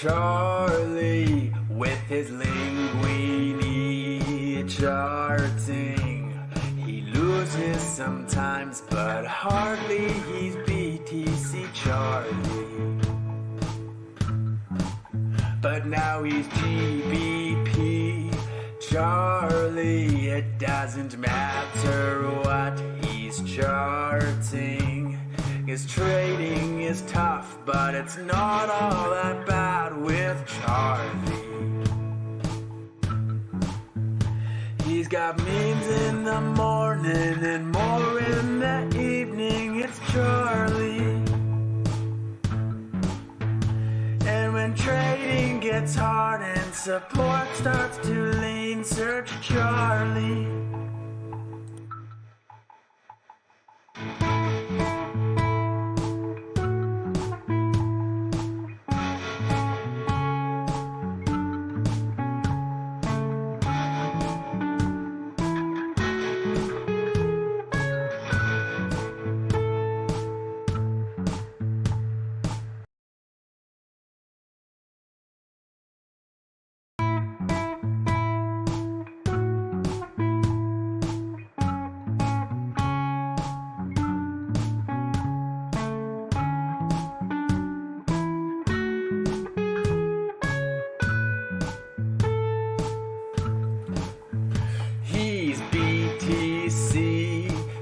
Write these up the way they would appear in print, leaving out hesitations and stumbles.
Charlie with his linguini charting. He loses sometimes, but hardly. He's BTC Charlie. But now he's GBP Charlie. It doesn't matter what he's charting. His trading is tough, but it's not all that bad with Charlie. He's got memes in the morning and more in the evening. It's Charlie. And when trading gets hard and support starts to lean, search Charlie.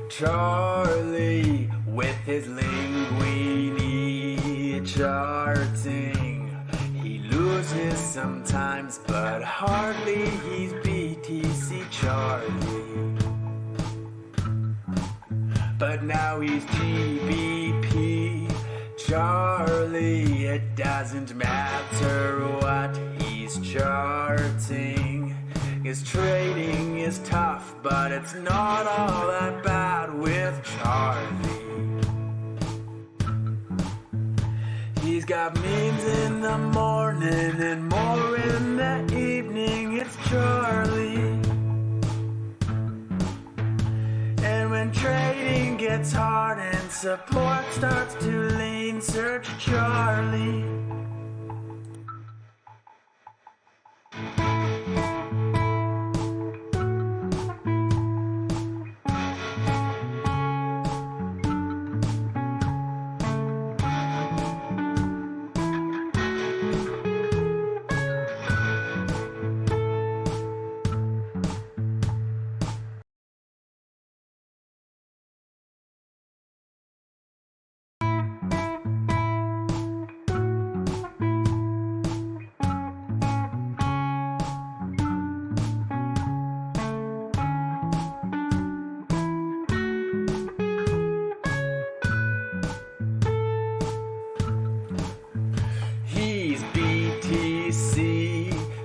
Charlie with his linguini charting. He loses sometimes, but hardly. He's BTC Charlie. But now he's GBP Charlie. It doesn't matter what he's charting. His trading is tough, but it's not all that bad with Charlie. He's got memes in the morning and more in the evening. It's Charlie. And when trading gets hard and support starts to lean, search Charlie.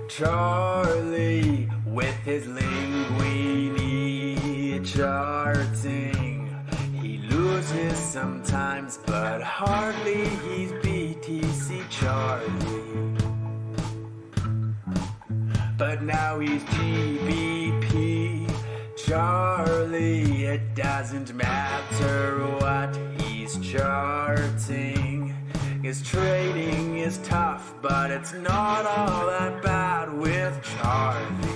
Charlie with his linguini charting. He loses sometimes, but hardly. He's BTC Charlie. But now he's GBP Charlie. It doesn't matter what he's charting. His trading is tough, but it's not all that bad with Charlie.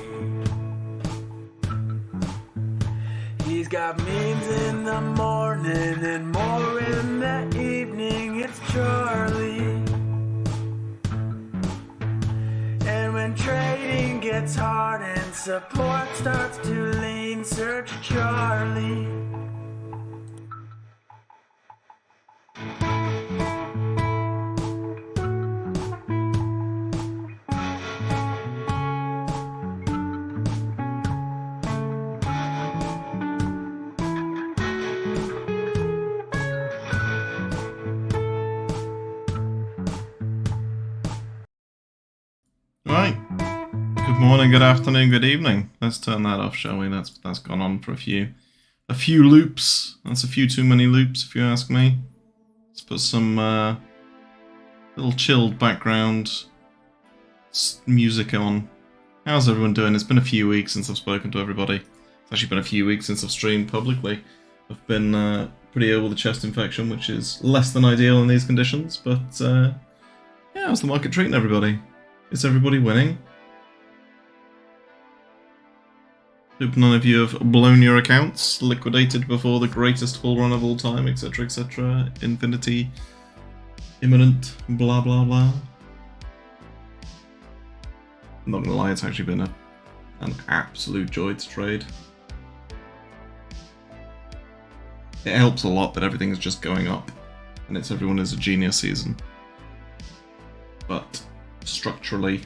He's got memes in the morning and more in the evening. It's Charlie. And when trading gets hard and support starts to lean, search Charlie. Right. Good morning, good afternoon, good evening. Let's turn that off, shall we? That's gone on for a few loops. That's a few too many loops, if you ask me. Let's put some little chilled background music on. How's everyone doing? It's been a few weeks since I've spoken to everybody. It's actually been a few weeks since I've streamed publicly. I've been pretty ill with a chest infection, which is less than ideal in these conditions, but yeah, Yeah, how's the market treating everybody? Is everybody winning? Hope none of you have blown your accounts, liquidated before the greatest bull run of all time, etc, etc. Infinity, imminent, blah blah blah. I'm not gonna lie, it's actually been an absolute joy to trade. It helps a lot that everything's just going up, and it's everyone is a genius season. But structurally,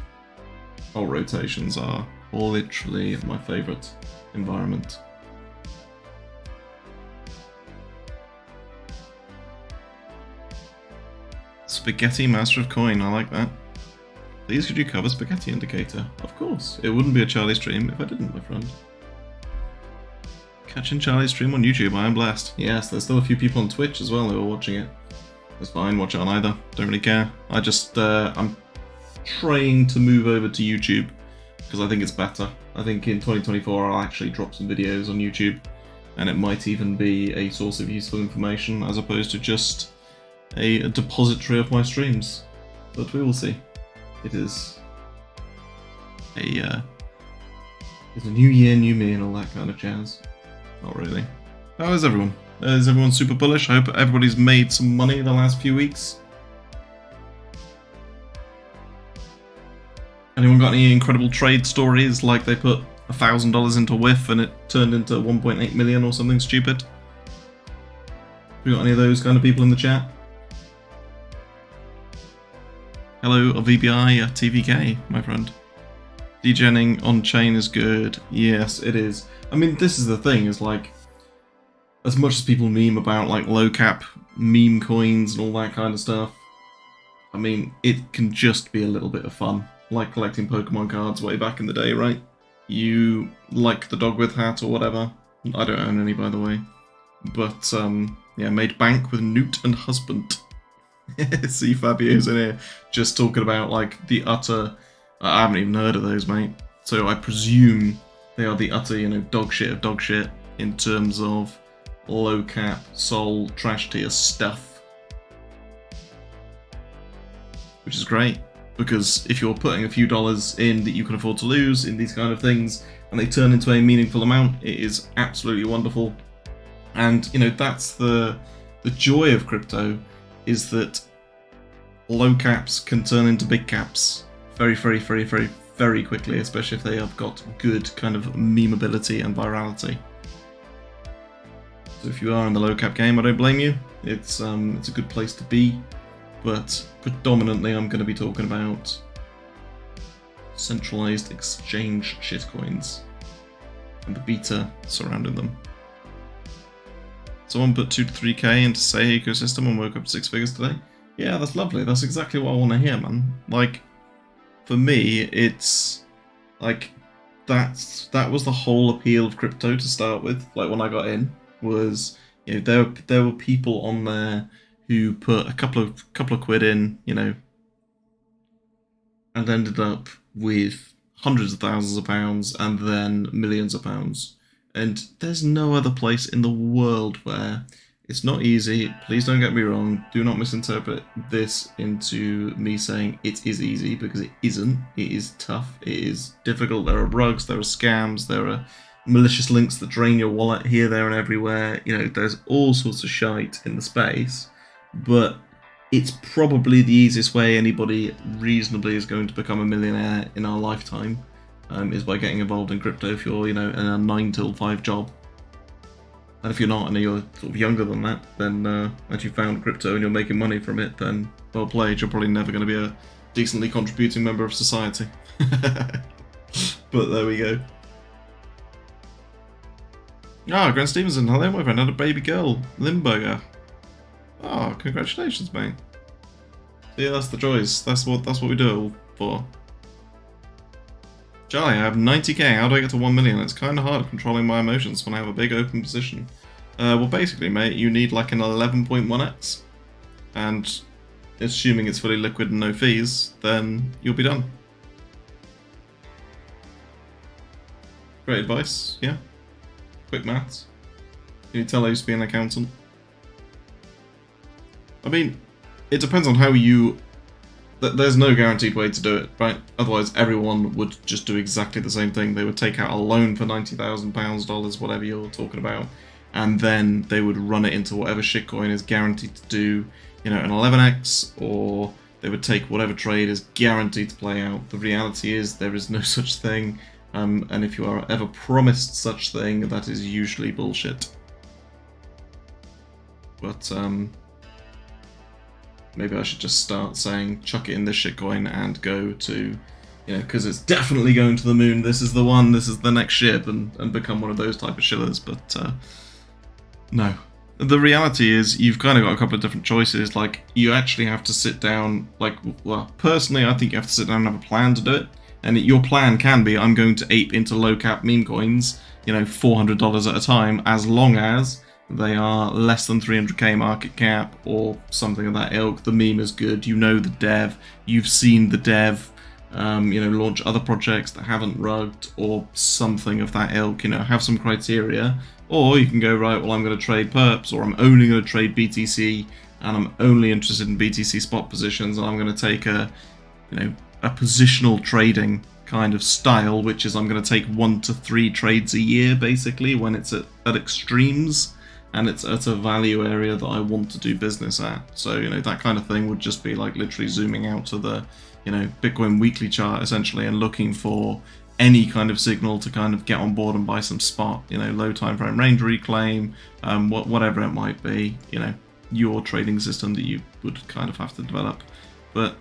all rotations are literally my favourite environment. Spaghetti Master of Coin, I like that. Please could you cover Spaghetti Indicator? Of course, it wouldn't be a Charlie stream if I didn't, my friend. Catching Charlie's stream on YouTube, I am blessed. Yes, there's still a few people on Twitch as well who are watching it. It's fine, watch it on either, don't really care. I just, I'm trying to move over to YouTube because I think it's better. I think in 2024 I'll actually drop some videos on YouTube and it might even be a source of useful information as opposed to just a depository of my streams. But we will see. It is it's a new year, new me and all that kind of jazz. Not really. How is everyone? Is everyone super bullish? I hope everybody's made some money the last few weeks. Anyone got any incredible trade stories, like they put $1,000 into whiff and it turned into 1.8 million or something stupid? We got any of those kind of people in the chat? Hello, VBI, TVK, my friend. Degenning on chain is good. Yes, it is. I mean, this is the thing, is like, as much as people meme about like low cap meme coins and all that kind of stuff, I mean, it can just be a little bit of fun. Like collecting Pokemon cards way back in the day, right? You like the dog with hat or whatever. I don't own any, by the way. But, yeah, made bank with Newt and husband. See Fabio's in here just talking about like the utter... I haven't even heard of those, mate. So I presume they are the utter, you know, dog shit of dog shit in terms of low cap, sol, trash tier stuff. Which is great, because if you're putting a few dollars in that you can afford to lose in these kind of things, and they turn into a meaningful amount, it is absolutely wonderful. And, you know, that's the joy of crypto, is that low caps can turn into big caps very, very, very, very, very quickly, especially if they have got good kind of memeability and virality. So if you are in the low cap game, I don't blame you. It's a good place to be, but predominantly I'm going to be talking about centralized exchange shitcoins and the beta surrounding them. Someone put 2 to 3k into Say ecosystem and woke up 6 figures today. Yeah, that's lovely. That's exactly what I want to hear, man. Like, for me, it's like that was the whole appeal of crypto to start with. Like when I got in, was, you know, there were people on there who put a couple of quid in, you know, and ended up with hundreds of thousands of pounds and then millions of pounds. And there's no other place in the world where it's not easy. Please don't get me wrong. Do not misinterpret this into me saying it is easy, because it isn't. It is tough. It is difficult. There are bugs. There are scams. There are malicious links that drain your wallet here, there, and everywhere. You know, there's all sorts of shite in the space. But it's probably the easiest way anybody reasonably is going to become a millionaire in our lifetime. Is by getting involved in crypto if you're, you know, in a 9 till 5 job. And if you're not and you're sort of younger than that, then and you found crypto and you're making money from it, then well played. You're probably never going to be a decently contributing member of society. But there we go. Ah, Grant Stevenson, hello my friend, had a baby girl, Limburger. Oh, congratulations, mate. Yeah, that's the joys. That's what we do it all for. Charlie, I have 90k, how do I get to 1 million? It's kind of hard controlling my emotions when I have a big open position. Well basically mate, you need like an 11.1x, and assuming it's fully liquid and no fees, then you'll be done. Great advice, yeah. Quick maths. Can you tell I used to be an accountant? I mean, it depends on how you there's no guaranteed way to do it, right? Otherwise, everyone would just do exactly the same thing. They would take out a loan for £90,000, dollars, whatever you're talking about, and then they would run it into whatever shitcoin is guaranteed to do, you know, an 11x, or they would take whatever trade is guaranteed to play out. The reality is there is no such thing, and if you are ever promised such thing, that is usually bullshit. But maybe I should just start saying, chuck it in this shitcoin and go to, you know, because it's definitely going to the moon, this is the one, this is the next ship, and become one of those type of shillers, but no. The reality is, you've kind of got a couple of different choices. Like, you actually have to sit down, like, well, personally, I think you have to sit down and have a plan to do it, and your plan can be, I'm going to ape into low-cap meme coins, you know, $400 at a time, as long as they are less than 300k market cap or something of that ilk. The meme is good, you know the dev, you've seen the dev, you know, launch other projects that haven't rugged or something of that ilk, you know, have some criteria. Or you can go, right, well, I'm going to trade perps, or I'm only going to trade BTC, and I'm only interested in BTC spot positions, and I'm going to take a, you know, a positional trading kind of style, which is I'm going to take 1 to 3 trades a year, basically, when it's at extremes, and it's at a value area that I want to do business at. So, you know, that kind of thing would just be like literally zooming out to the, you know, Bitcoin weekly chart, essentially, and looking for any kind of signal to kind of get on board and buy some spot, you know, low time frame range reclaim, whatever it might be, you know, your trading system that you would kind of have to develop. But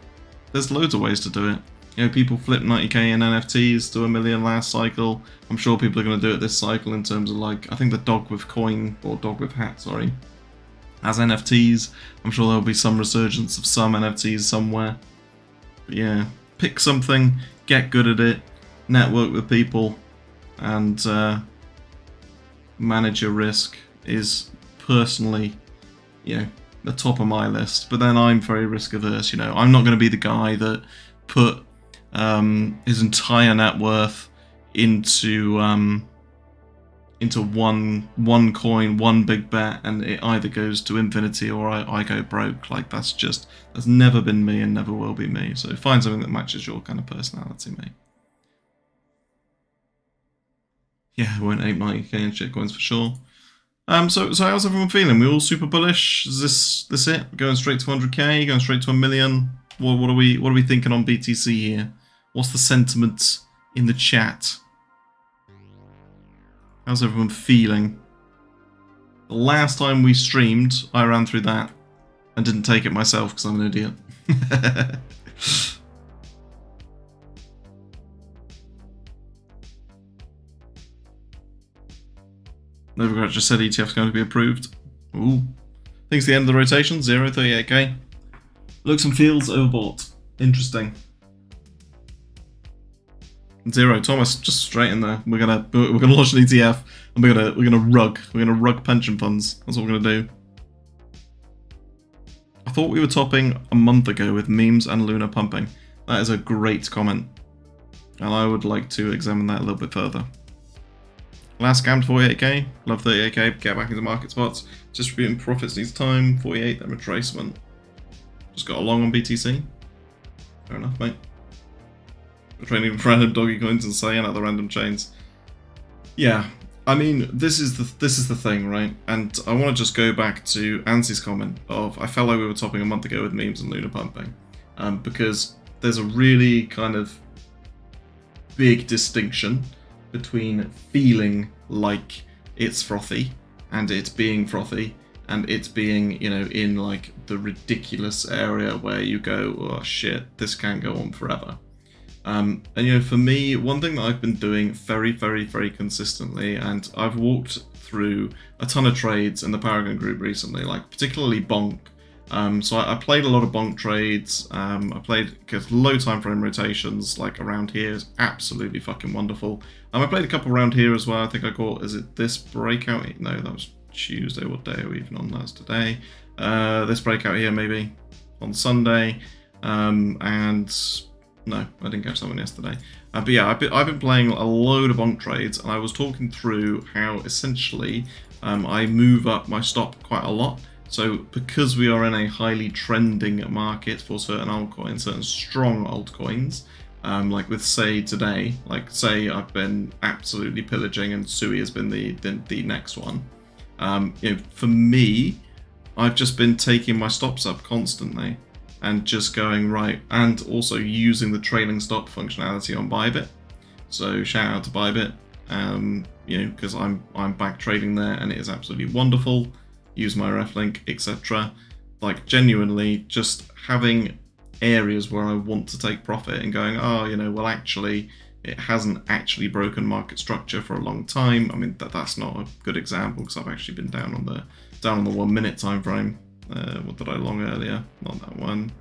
there's loads of ways to do it. You know, people flip 90k in NFTs to $1 million last cycle. I'm sure people are going to do it this cycle in terms of, like, I think the dog with coin, or dog with hat, sorry, as NFTs. I'm sure there'll be some resurgence of some NFTs somewhere. But yeah, pick something, get good at it, network with people, and manage your risk is personally, you know, the top of my list. But then I'm very risk averse, you know. I'm not going to be the guy that put his entire net worth into one coin, one big bet, and it either goes to infinity or I go broke. Like, that's never been me and never will be me. So find something that matches your kind of personality, mate. Yeah, I won't ape 90k in shitcoins for sure. So how's everyone feeling? We all super bullish? Is this it? Going straight to 100k? Going straight to $1 million? What are we thinking on BTC here? What's the sentiment in the chat? How's everyone feeling? The last time we streamed, I ran through that and didn't take it myself because I'm an idiot. Novogratz just said ETF's going to be approved. Ooh. I think it's the end of the rotation, 0.38k. Looks and feels overbought. Interesting. 0, Thomas, just straight in there. We're gonna launch an ETF and we're gonna rug pension funds. That's what we're gonna do. I thought we were topping a month ago with memes and Luna pumping. That is a great comment, and I would like to examine that a little bit further. Last scammed 48k, love 38k, get back into market spots. Distributing profits needs time, 48, then retracement. Just got a long on BTC. Fair enough, mate. We're trading random doggy coins and saying out the random chains. Yeah, I mean, this is the thing, right? And I want to just go back to Ansi's comment of, I felt like we were topping a month ago with memes and Luna pumping. Because there's a really kind of big distinction between feeling like it's frothy and it being frothy and it being, you know, in like the ridiculous area where you go, oh shit, this can't go on forever. And you know, for me, one thing that I've been doing very, very, very consistently, and I've walked through a ton of trades in the Paragon group recently, like particularly bonk. So I played a lot of bonk trades. I played low time frame rotations, like around here is absolutely fucking wonderful. I played a couple around here as well. I think I caught, is it this breakout? No, that was Tuesday. What day are we even on? That's today. This breakout here maybe on Sunday. And no, I didn't catch that one yesterday. But yeah, I've been playing a load of bonk trades, and I was talking through how essentially I move up my stop quite a lot. So because we are in a highly trending market for certain altcoins, certain strong altcoins, like with Say today, like Say I've been absolutely pillaging and Sui has been the next one. For me, I've just been taking my stops up constantly and just going right, and also using the trailing stop functionality on Bybit. So shout out to Bybit, because I'm back trading there and it is absolutely wonderful. Use my ref link, etc. Like genuinely just having areas where I want to take profit and going, well actually it hasn't actually broken market structure for a long time. I mean that's not a good example because I've actually been down on the 1 minute time frame. What did I long earlier? Not that one.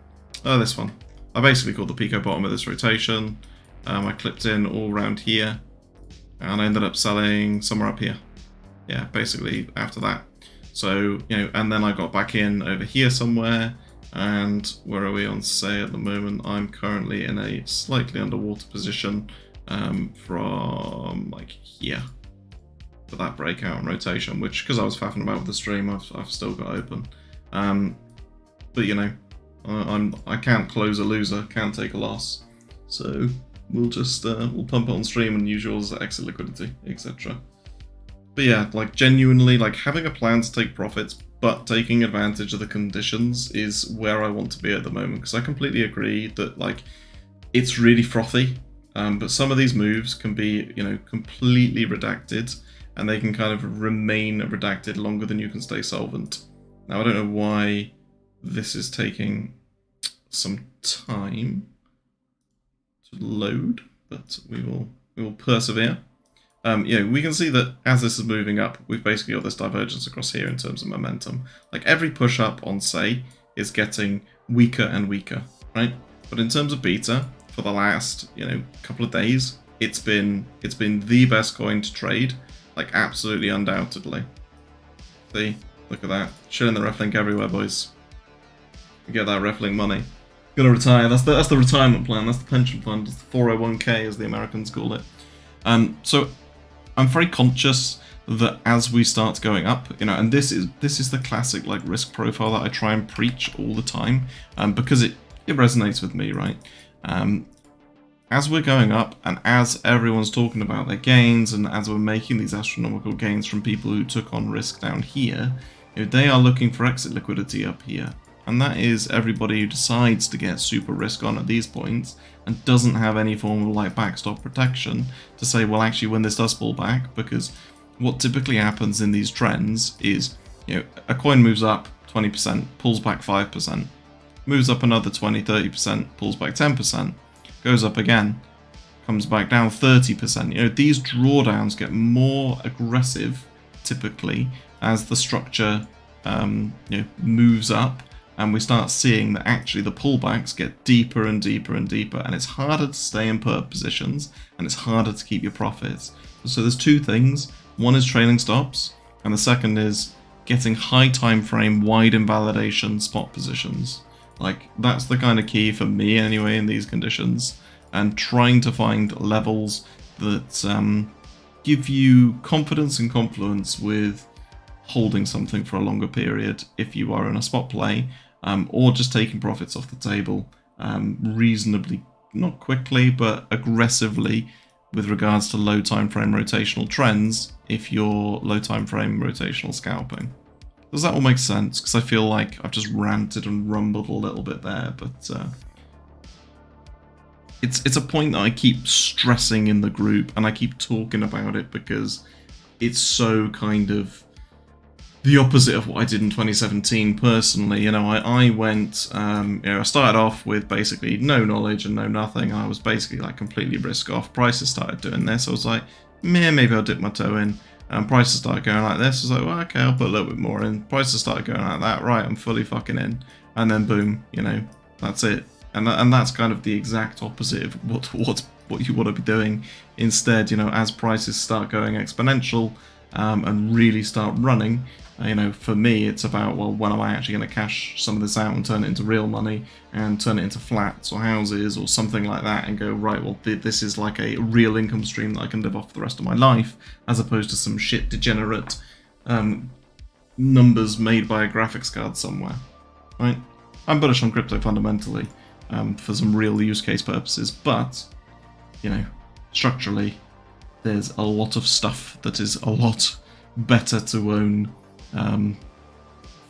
Oh, this one. I basically called the Pico bottom of this rotation. I clipped in all around here and I ended up selling somewhere up here. Yeah, basically after that. So, and then I got back in over here somewhere. And where are we on Say at the moment? I'm currently in a slightly underwater position from like here for that breakout and rotation, which because I was faffing about with the stream, I've still got open. But I can't close a loser, can't take a loss. So we'll just we'll pump it on stream and use yours exit liquidity, etc. But yeah, like genuinely, like having a plan to take profits, but taking advantage of the conditions is where I want to be at the moment. Because I completely agree that like it's really frothy, but some of these moves can be completely redacted, and they can kind of remain redacted longer than you can stay solvent. Now I don't know why this is taking some time to load, but we will persevere. We can see that as this is moving up, we've basically got this divergence across here in terms of momentum. Like every push up on Say is getting weaker and weaker, right? But in terms of beta, for the last couple of days, it's been the best coin to trade, like absolutely undoubtedly. See, look at that, showing the ref link everywhere, boys. You get that ref link money. Gonna retire. That's the retirement plan. That's the pension fund. It's the 401k as the Americans call it. So I'm very conscious that as we start going up, and this is the classic like risk profile that I try and preach all the time, because it resonates with me, right? As we're going up and as everyone's talking about their gains and as we're making these astronomical gains from people who took on risk down here, they are looking for exit liquidity up here. And that is everybody who decides to get super risk on at these points and doesn't have any form of like backstop protection to say, well, actually when this does pull back, because what typically happens in these trends is, a coin moves up 20%, pulls back 5%, moves up another 20, 30%, pulls back 10%, goes up again, comes back down 30%. These drawdowns get more aggressive typically as the structure moves up. And we start seeing that actually the pullbacks get deeper and deeper and deeper, and it's harder to stay in perp positions, and it's harder to keep your profits. So there's two things. One is trailing stops, and the second is getting high time frame, wide invalidation spot positions. Like that's the kind of key for me anyway in these conditions, and trying to find levels that give you confidence and confluence with holding something for a longer period if you are in a spot play. Or just taking profits off the table reasonably, not quickly, but aggressively with regards to low time frame rotational trends if you're low time frame rotational scalping. Does that all make sense? Because I feel like I've just ranted and rumbled a little bit there, but it's a point that I keep stressing in the group and I keep talking about it because it's so kind of the opposite of what I did in 2017 personally. I went, I started off with basically no knowledge and no nothing. I was basically like completely risk off. Prices started doing this. I was like, maybe I'll dip my toe in. And prices started going like this. I was like, well, okay, I'll put a little bit more in. Prices started going like that. Right, I'm fully fucking in. And then boom, that's it. And that's kind of the exact opposite of what you want to be doing. Instead, as prices start going exponential and really start running, for me, it's about, well, when am I actually going to cash some of this out and turn it into real money and turn it into flats or houses or something like that and go, right, well, this is like a real income stream that I can live off for the rest of my life, as opposed to some shit degenerate numbers made by a graphics card somewhere, right? I'm bullish on crypto fundamentally for some real use case purposes, but, you know, structurally, there's a lot of stuff that is a lot better to own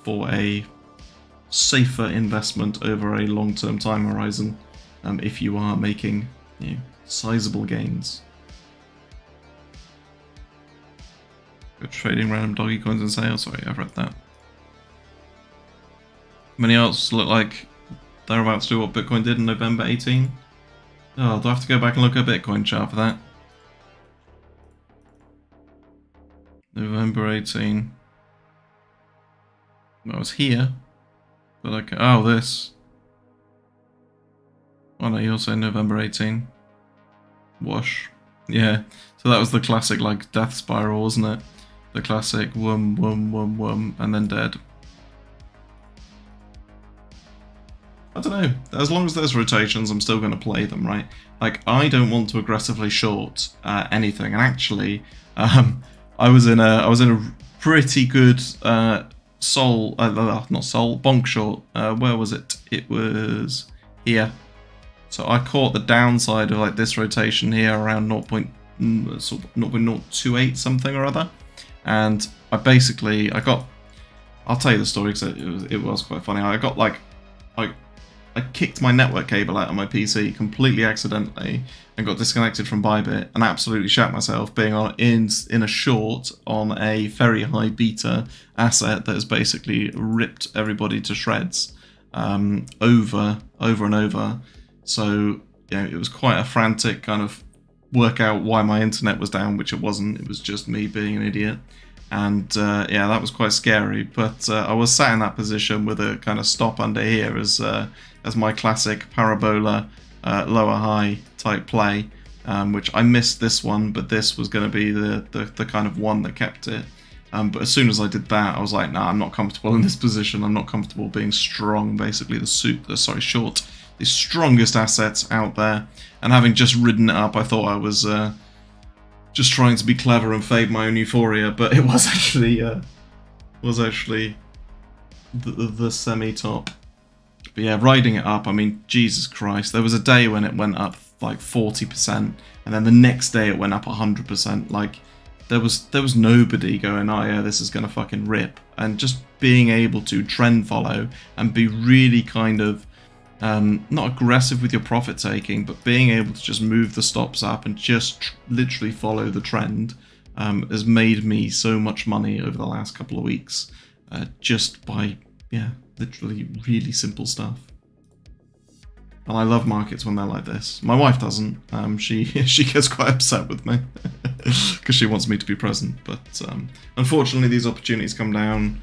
for a safer investment over a long-term time horizon if you are making, you know, sizable gains. Good trading random doggy coins and sales. Sorry, I've read that. Many else look like they're about to do what Bitcoin did in November 18. Oh, do I have to go back and look at Bitcoin chart for that? November 18. I was here. But okay. Oh, this. Oh no, you're saying November 18. Wash. Yeah. So that was the classic, like, death spiral, wasn't it? The classic wum, wum, wum, wum, and then dead. I don't know. As long as there's rotations, I'm still going to play them, right? Like, I don't want to aggressively short anything. And actually, I was in a pretty good bonk short. Where was it? It was here. So I caught the downside of like this rotation here around 0.028 something or other, and I'll tell you the story because it was quite funny. I kicked my network cable out of my PC completely accidentally and got disconnected from Bybit and absolutely shat myself being in a short on a very high beta asset that has basically ripped everybody to shreds over and over. So, yeah, it was quite a frantic kind of work out why my internet was down, which it wasn't. It was just me being an idiot. And yeah, that was quite scary. But I was sat in that position with a kind of stop under here as my classic parabola lower high type play, which I missed this one, but this was going to be the kind of one that kept it. But as soon as I did that, I was like, nah, I'm not comfortable in this position. I'm not comfortable being strong, basically short. The strongest assets out there, and having just ridden it up, I thought I was just trying to be clever and fade my own euphoria, but it was actually the semi-top. But yeah, riding it up, I mean, Jesus Christ, there was a day when it went up like 40%, and then the next day it went up 100%. Like, there was nobody going, oh yeah, this is gonna fucking rip, and just being able to trend follow and be really kind of not aggressive with your profit taking, but being able to just move the stops up and just literally follow the trend has made me so much money over the last couple of weeks, just by, yeah, literally really simple stuff. And I love markets when they're like this. My wife doesn't. She gets quite upset with me because she wants me to be present. But unfortunately, these opportunities come around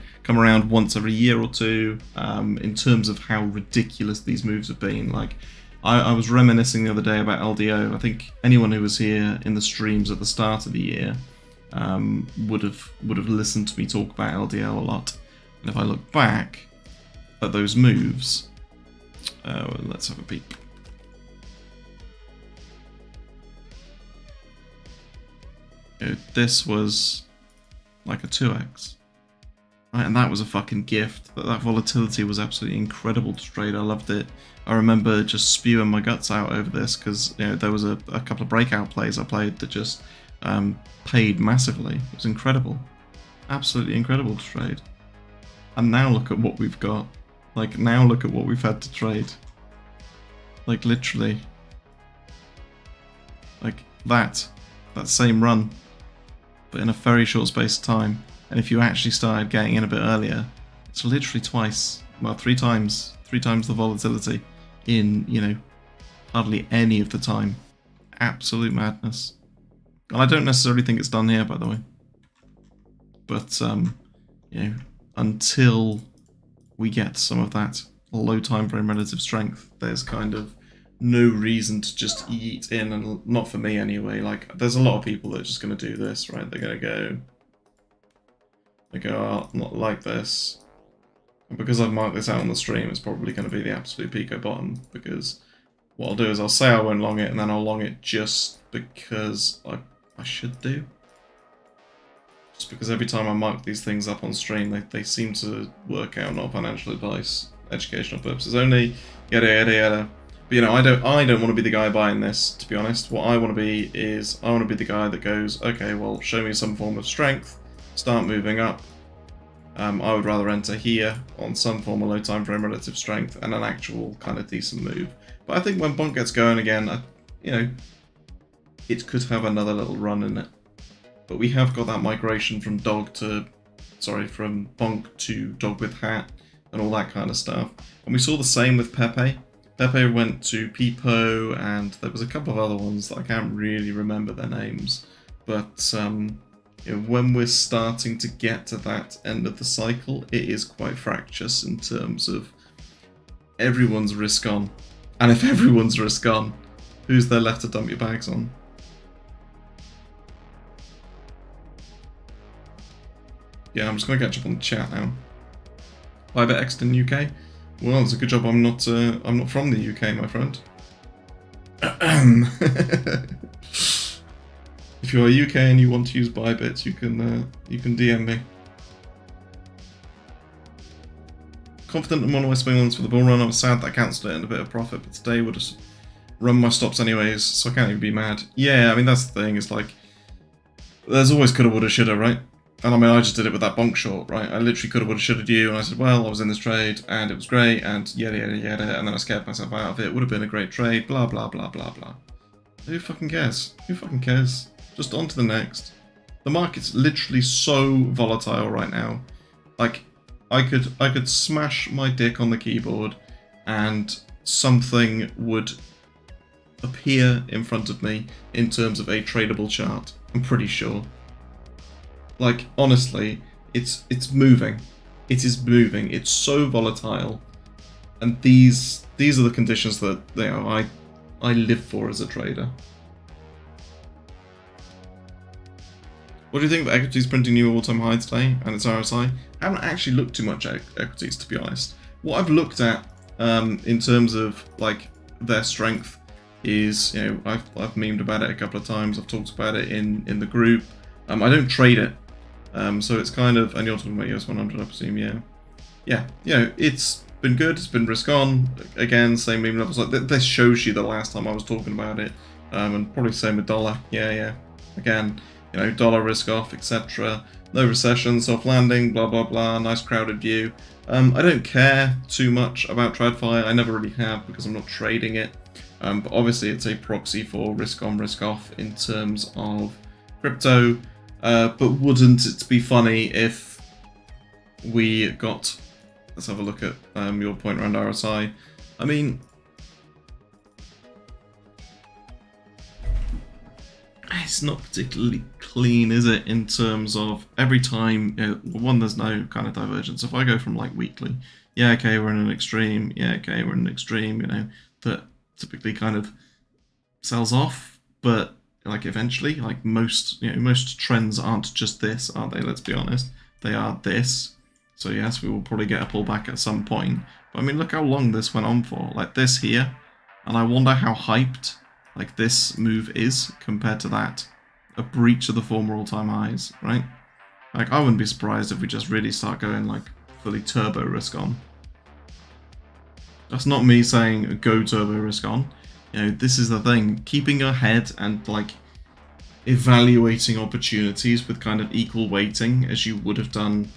once every year or two. In terms of how ridiculous these moves have been, like I was reminiscing the other day about LDO. I think anyone who was here in the streams at the start of the year would have listened to me talk about LDO a lot. And if I look back at those moves. Let's have a peek. This was like a 2x. Right, and that was a fucking gift. That volatility was absolutely incredible to trade. I loved it. I remember just spewing my guts out over this because, you know, there was a couple of breakout plays I played that just paid massively. It was incredible. Absolutely incredible to trade. And now look at what we've got. Like, now look at what we've had to trade. Like, literally. Like, that same run. But in a very short space of time. And if you actually started getting in a bit earlier, it's literally twice, well, three times the volatility in, you know, hardly any of the time. Absolute madness. And I don't necessarily think it's done here, by the way. But, you know, until we get some of that low time frame relative strength, there's kind of no reason to just eat in, and not for me anyway. Like, there's a lot of people that are just going to do this, right? They're going to go, oh, not like this. And because I've marked this out on the stream, it's probably going to be the absolute pico bottom, because what I'll do is I'll say I won't long it, and then I'll long it just because I should do. Just because every time I mark these things up on stream, they seem to work out, not financial advice, educational purposes only, yada yada yada. But you know, I don't want to be the guy buying this, to be honest. What I want to be is, I want to be the guy that goes, okay, well, show me some form of strength, start moving up. I would rather enter here on some form of low time frame relative strength and an actual kind of decent move. But I think when Bonk gets going again, you know, it could have another little run in it. But we have got that migration from from Bonk to dog with hat and all that kind of stuff. And we saw the same with Pepe. Pepe went to Peepo, and there was a couple of other ones that I can't really remember their names. But you know, when we're starting to get to that end of the cycle, it is quite fractious in terms of everyone's risk on. And if everyone's risk on, who's there left to dump your bags on? Yeah, I'm just going to catch up on the chat now. Bybit Exton UK? Well, it's a good job I'm not from the UK, my friend. If you're UK and you want to use Bybit, you can DM me. Confident in mono swing ones for the bull run. I was sad that I cancelled it and a bit of profit, but today would have run my stops anyways, so I can't even be mad. Yeah, I mean that's the thing. It's like there's always coulda, woulda, shoulda, right? And I mean, I just did it with that bonk short, right? I literally coulda, woulda, shoulda you, and I said, well, I was in this trade, and it was great, and yada, yada, yada, and then I scared myself out of it. It would have been a great trade, blah, blah, blah, blah, blah. Who fucking cares? Who fucking cares? Just on to the next. The market's literally so volatile right now. Like, I could smash my dick on the keyboard, and something would appear in front of me in terms of a tradable chart. I'm pretty sure. Like, honestly, it's moving. It is moving. It's so volatile. And these are the conditions that I live for as a trader. What do you think about equities printing new all-time high today and its RSI? I haven't actually looked too much at equities, to be honest. What I've looked at in terms of like their strength is, you know, I've memed about it a couple of times. I've talked about it in the group. I don't trade it. So it's kind of, and you're talking about US 100, I presume, yeah. Yeah, you know, it's been good, it's been risk on. Again, same meme levels. Like this shows you the last time I was talking about it. And probably same with dollar. Yeah. Again, you know, dollar risk off, etc. No recession, soft landing, blah, blah, blah. Nice crowded view. I don't care too much about TradFi. I never really have because I'm not trading it. But obviously it's a proxy for risk on, risk off in terms of crypto. But wouldn't it be funny if we got, let's have a look at your point around RSI. I mean, it's not particularly clean, is it, in terms of every time, you know, one, there's no kind of divergence. If I go from like weekly, yeah, okay, we're in an extreme, yeah, okay, we're in an extreme, you know, that typically kind of sells off, but like eventually, like most trends aren't just this, are they? Let's be honest, they are this. So yes, we will probably get a pullback at some point. But I mean, look how long this went on for, like this here, and I wonder how hyped like this move is compared to that, a breach of the former all-time highs, right? Like I wouldn't be surprised if we just really start going like fully turbo risk on. That's not me saying go turbo risk on. You know, this is the thing, keeping your head and like evaluating opportunities with kind of equal weighting as you would have done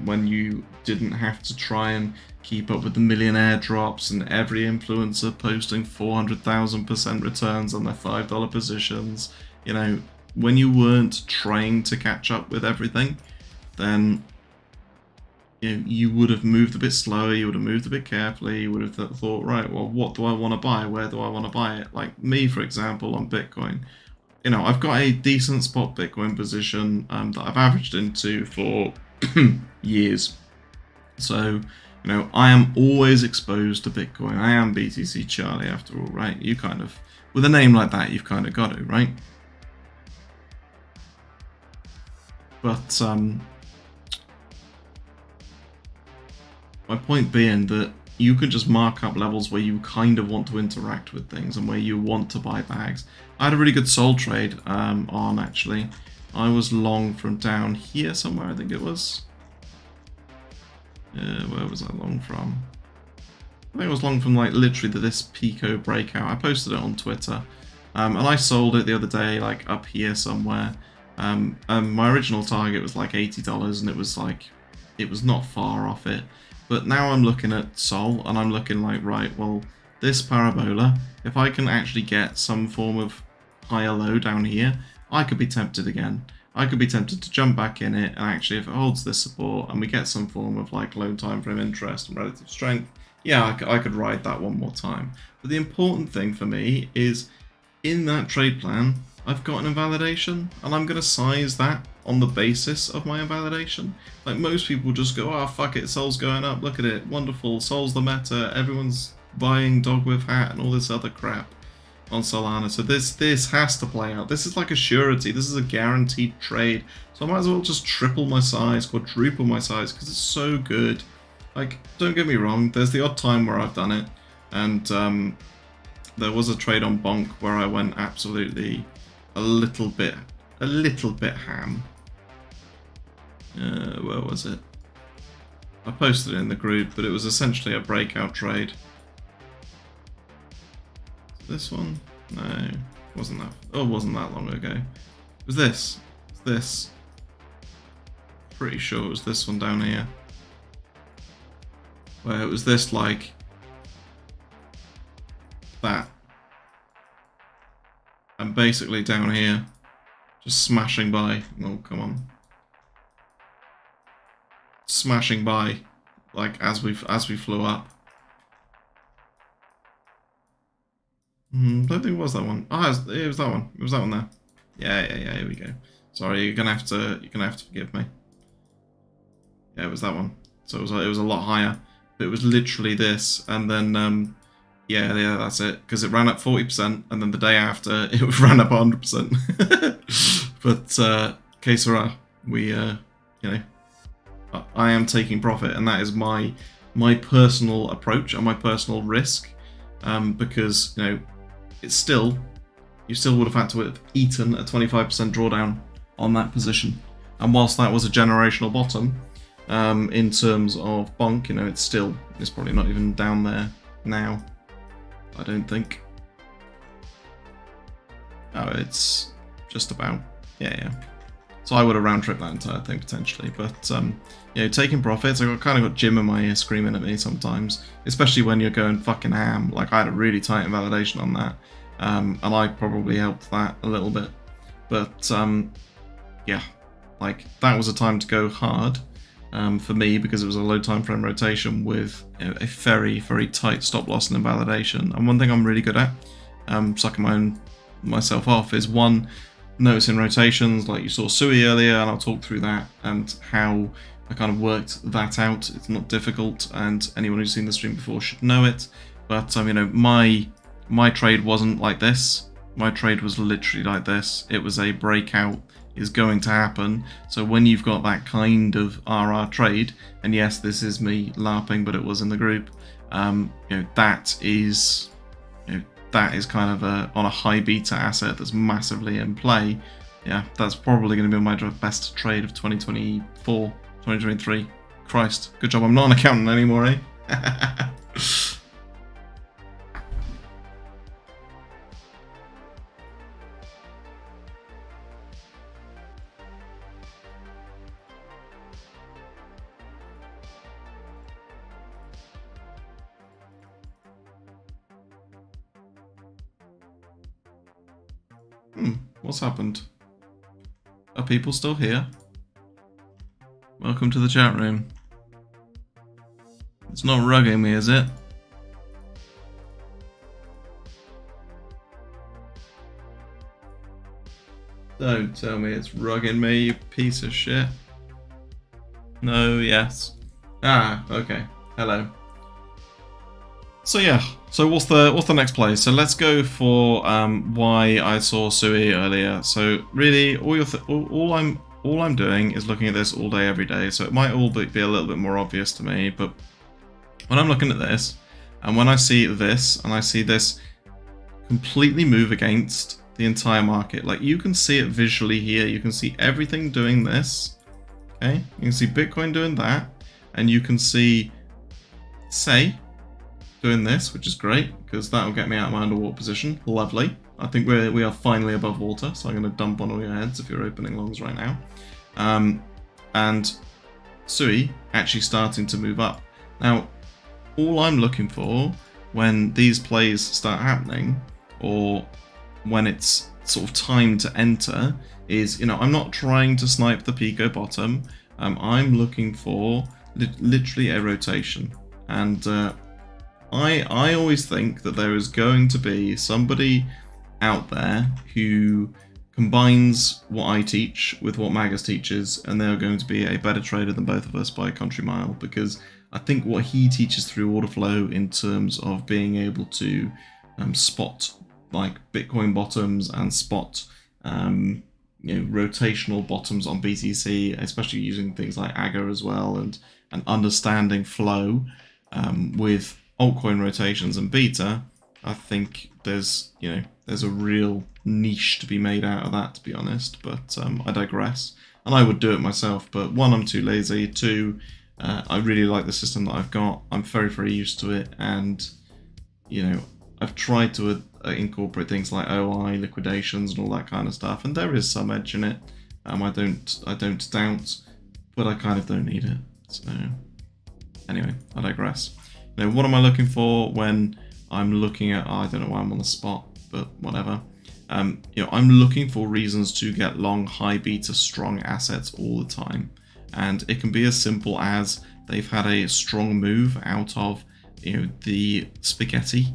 when you didn't have to try and keep up with the millionaire drops and every influencer posting 400,000% returns on their $5 positions. You know, when you weren't trying to catch up with everything, then you know, you would have moved a bit slower, you would have moved a bit carefully, you would have thought, right, well, what do I want to buy? Where do I want to buy it? Like me, for example, on Bitcoin. You know, I've got a decent spot Bitcoin position that I've averaged into for years. So, you know, I am always exposed to Bitcoin. I am BTC Charlie after all, right? You kind of, with a name like that, you've kind of got to, right? But, my point being that you can just mark up levels where you kind of want to interact with things and where you want to buy bags. I had a really good soul trade on actually. I was long from down here somewhere, I think it was. Where was I long from? I think it was long from like literally this Pico breakout. I posted it on Twitter. And I sold it the other day, like up here somewhere. My original target was like $80, and it was not far off it. But now I'm looking at Sol, and I'm looking like, right, well, this parabola, if I can actually get some form of higher low down here, I could be tempted again. I could be tempted to jump back in it, and actually if it holds this support and we get some form of like low time frame interest and relative strength, yeah, I could ride that one more time. But the important thing for me is, in that trade plan, I've got an invalidation, and I'm going to size that on the basis of my invalidation. Like, most people just go, oh, fuck it, Sol's going up, look at it, wonderful, Sol's the meta, everyone's buying dog with hat and all this other crap on Solana. So this has to play out. This is like a surety, this is a guaranteed trade. So I might as well just triple my size, quadruple my size, because it's so good. Like, don't get me wrong, there's the odd time where I've done it, and there was a trade on Bonk where I went absolutely a little bit ham. Where was it? I posted it in the group, but it was essentially a breakout trade. This one? No, wasn't that. Oh, it wasn't that long ago. It was this. It's this. Pretty sure it was this one down here, where it was this like that, and basically down here, just smashing by. Oh, come on, smashing by, like as we flew up. Don't think it was that one. Oh, it was that one. It was that one there. Yeah. Here we go. Sorry, you're gonna have to forgive me. Yeah, it was that one. So it was a lot higher. But it was literally this, and then yeah, that's it. Because it ran up 40%, and then the day after it ran up 100%. But que sera, we you know, I am taking profit, and that is my personal approach and my personal risk. Because you know, it's still, you still would have had to have eaten a 25% drawdown on that position, and whilst that was a generational bottom, in terms of Bonk, you know, it's probably not even down there now, I don't think. Oh, it's just about, yeah. So I would have round tripped that entire thing potentially, but you know, taking profits, I kind of got Jim in my ear screaming at me sometimes, especially when you're going fucking ham. Like, I had a really tight invalidation on that, and I probably helped that a little bit. But yeah, like, that was a time to go hard for me, because it was a low time frame rotation with, you know, a very, very tight stop loss and invalidation. And one thing I'm really good at, sucking myself off, is one, noticing rotations, like you saw Sui earlier, and I'll talk through that and how I kind of worked that out. It's not difficult, and anyone who's seen the stream before should know it. But you know, my trade wasn't like this. My trade was literally like this. It was a breakout is going to happen. So when you've got that kind of RR trade, and yes, this is me LARPing, but it was in the group. You know, that is kind of on a high beta asset that's massively in play. Yeah, that's probably going to be my best trade of 2024, 2023. Christ, good job I'm not an accountant anymore, eh? What's happened? Are people still here? Welcome to the chat room. It's not rugging me, is it? Don't tell me it's rugging me, you piece of shit. No, yes. Ah, okay. Hello. So yeah, so what's the next play? So let's go for why I saw Sui earlier. So really, all I'm doing is looking at this all day, every day. So it might all be a little bit more obvious to me, but when I'm looking at this, and when I see this, and I see this completely move against the entire market. Like, you can see it visually here. You can see everything doing this. Okay, you can see Bitcoin doing that, and you can see, say, doing this, which is great because that will get me out of my underwater position. Lovely. I think we are finally above water, so I'm going to dump on all your heads if you're opening longs right now. And Sui actually starting to move up. Now, all I'm looking for when these plays start happening, or when it's sort of time to enter, is, you know, I'm not trying to snipe the Pico bottom. I'm looking for literally a rotation. And I always think that there is going to be somebody out there who combines what I teach with what Magus teaches, and they're going to be a better trader than both of us by a country mile, because I think what he teaches through order flow in terms of being able to spot like Bitcoin bottoms and spot rotational bottoms on BTC, especially using things like Agger as well, and understanding flow with altcoin rotations and beta, I think there's a real niche to be made out of that, to be honest. But I digress, and I would do it myself. But one, I'm too lazy. Two, I really like the system that I've got. I'm very, very used to it, and I've tried to incorporate things like OI liquidations and all that kind of stuff, and there is some edge in it. I don't doubt, but I kind of don't need it. So anyway, I digress. What am I looking for when I'm looking at? I don't know why I'm on the spot, but whatever. I'm looking for reasons to get long, high beta, strong assets all the time, and it can be as simple as they've had a strong move out of the spaghetti.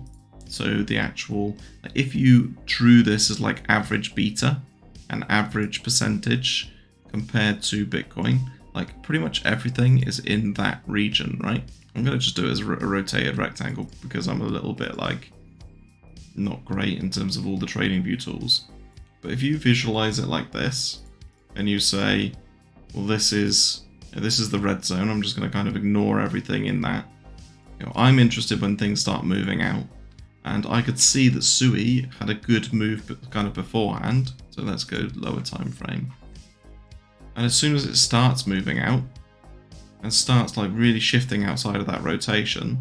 So the actual, if you drew this as like average beta and average percentage compared to Bitcoin, like pretty much everything is in that region, right? I'm going to just do it as a rotated rectangle because I'm a little bit like not great in terms of all the trading view tools. But if you visualize it like this and you say, well, this is the red zone, I'm just going to kind of ignore everything in that. I'm interested when things start moving out. And I could see that Sui had a good move kind of beforehand. So let's go lower time frame. And as soon as it starts moving out and starts like really shifting outside of that rotation,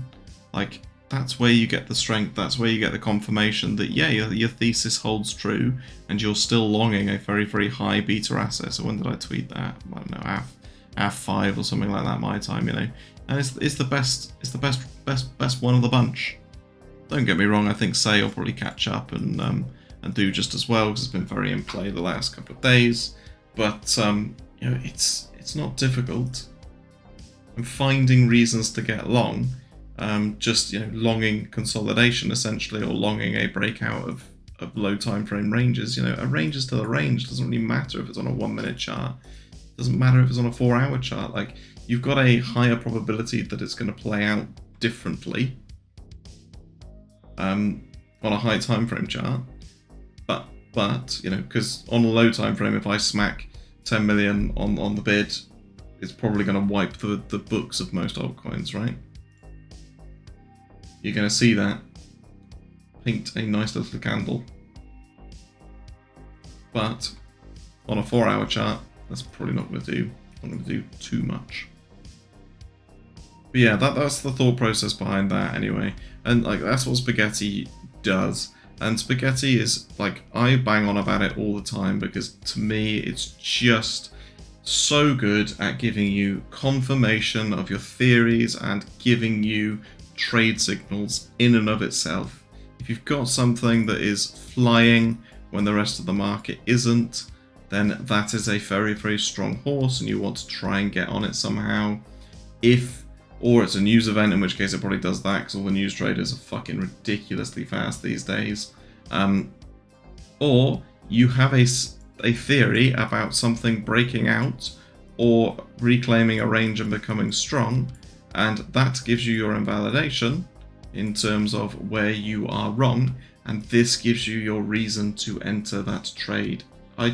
like that's where you get the strength. That's where you get the confirmation that, yeah, your thesis holds true and you're still longing a very, very high beta asset. So when did I tweet that? I don't know, half 5 or something like that my time, And it's the best one of the bunch. Don't get me wrong, I think Say will probably catch up and do just as well because it's been very in play the last couple of days. But it's not difficult. I'm finding reasons to get long, just longing consolidation essentially, or longing a breakout of low time frame ranges. A range is still a range. It doesn't really matter if it's on a 1 minute chart. It doesn't matter if it's on a 4 hour chart. Like, you've got a higher probability that it's going to play out differently on a high time frame chart, but because on a low time frame, if I smack 10 million on the bid, it's probably going to wipe the books of most altcoins, right? You're going to see that paint a nice little candle, but on a 4 hour chart, that's probably not going to do too much. But yeah, that's the thought process behind that anyway. And like that's what Spaghetti does. And Spaghetti is like, I bang on about it all the time because to me it's just so good at giving you confirmation of your theories and giving you trade signals in and of itself. If you've got something that is flying when the rest of the market isn't, then that is a very, very strong horse and you want to try and get on it somehow. Or it's a news event, in which case it probably does that because all the news traders are fucking ridiculously fast these days. Or you have a theory about something breaking out or reclaiming a range and becoming strong, and that gives you your invalidation in terms of where you are wrong, and this gives you your reason to enter that trade. I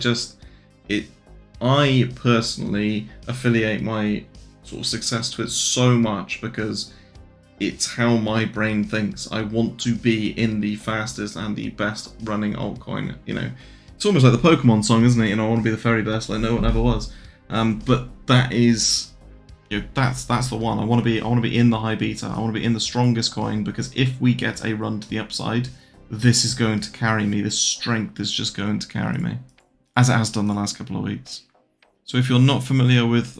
personally affiliate my sort of success to it so much because it's how my brain thinks. I want to be in the fastest and the best running altcoin. You know, it's almost like the Pokemon song, isn't it? You know, I want to be the very best like no one ever was. But that is, you know, that's the one. I want to be in the high beta. I want to be in the strongest coin, because if we get a run to the upside, this is going to carry me. This strength is just going to carry me, as it has done the last couple of weeks. So if you're not familiar with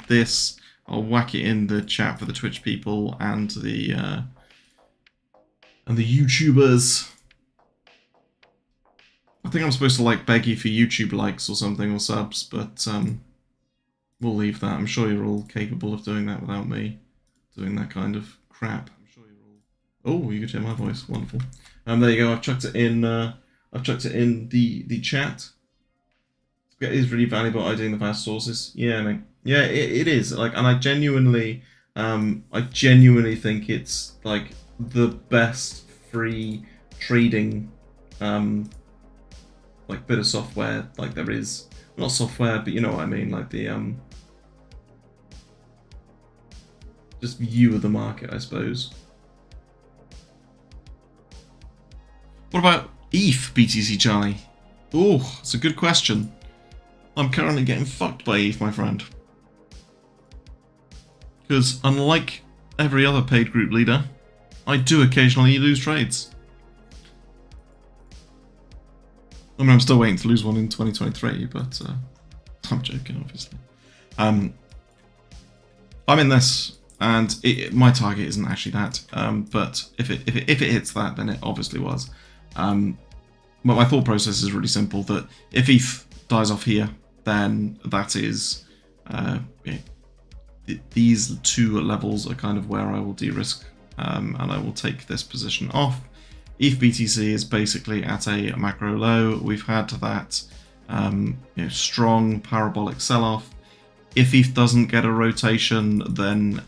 this, I'll whack it in the chat for the Twitch people and the YouTubers. I think I'm supposed to like beg you for YouTube likes or something, or subs, but we'll leave that. I'm sure you're all capable of doing that without me doing that kind of crap. I'm sure you're all. Oh, you could hear my voice. Wonderful. There you go. I've chucked it in. I've chucked it in the chat. It is really valuable ideating the fast sources. Yeah, mate. Yeah, it is. Like, and I genuinely think it's like the best free trading, like bit of software like there is. Not software, but you know what I mean. Like the just view of the market, I suppose. What about ETH, BTC Charlie? Oh, it's a good question. I'm currently getting fucked by ETH, my friend. Because unlike every other paid group leader, I do occasionally lose trades. I mean, I'm still waiting to lose one in 2023, but I'm joking, obviously. I'm in this, and my target isn't actually that. But if it hits that, then it obviously was. But my thought process is really simple: that if ETH dies off here, then that is these two levels are kind of where I will de-risk, and I will take this position off. ETH BTC is basically at a macro low. We've had that strong parabolic sell-off. If ETH doesn't get a rotation, then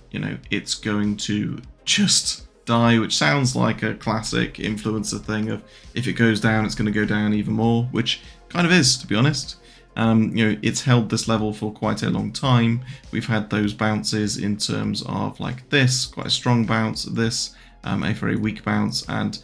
it's going to just die, which sounds like a classic influencer thing of if it goes down, it's going to go down even more, which kind of is, to be honest. It's held this level for quite a long time. We've had those bounces in terms of like this, quite a strong bounce, this, a very weak bounce, and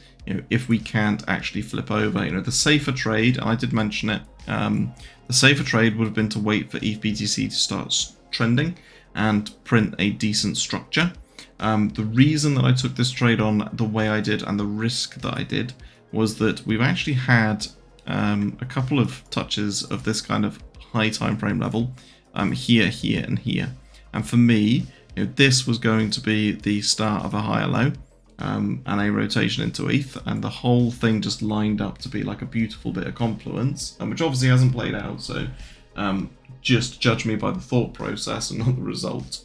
if we can't actually flip over, the safer trade, and I did mention it, the safer trade would have been to wait for ETH BTC to start trending and print a decent structure. The reason that I took this trade on the way I did and the risk that I did was that we've actually had a couple of touches of this kind of high time frame level here, here, and here. And for me, this was going to be the start of a higher low and a rotation into ETH, and the whole thing just lined up to be like a beautiful bit of confluence, which obviously hasn't played out. So just judge me by the thought process and not the result.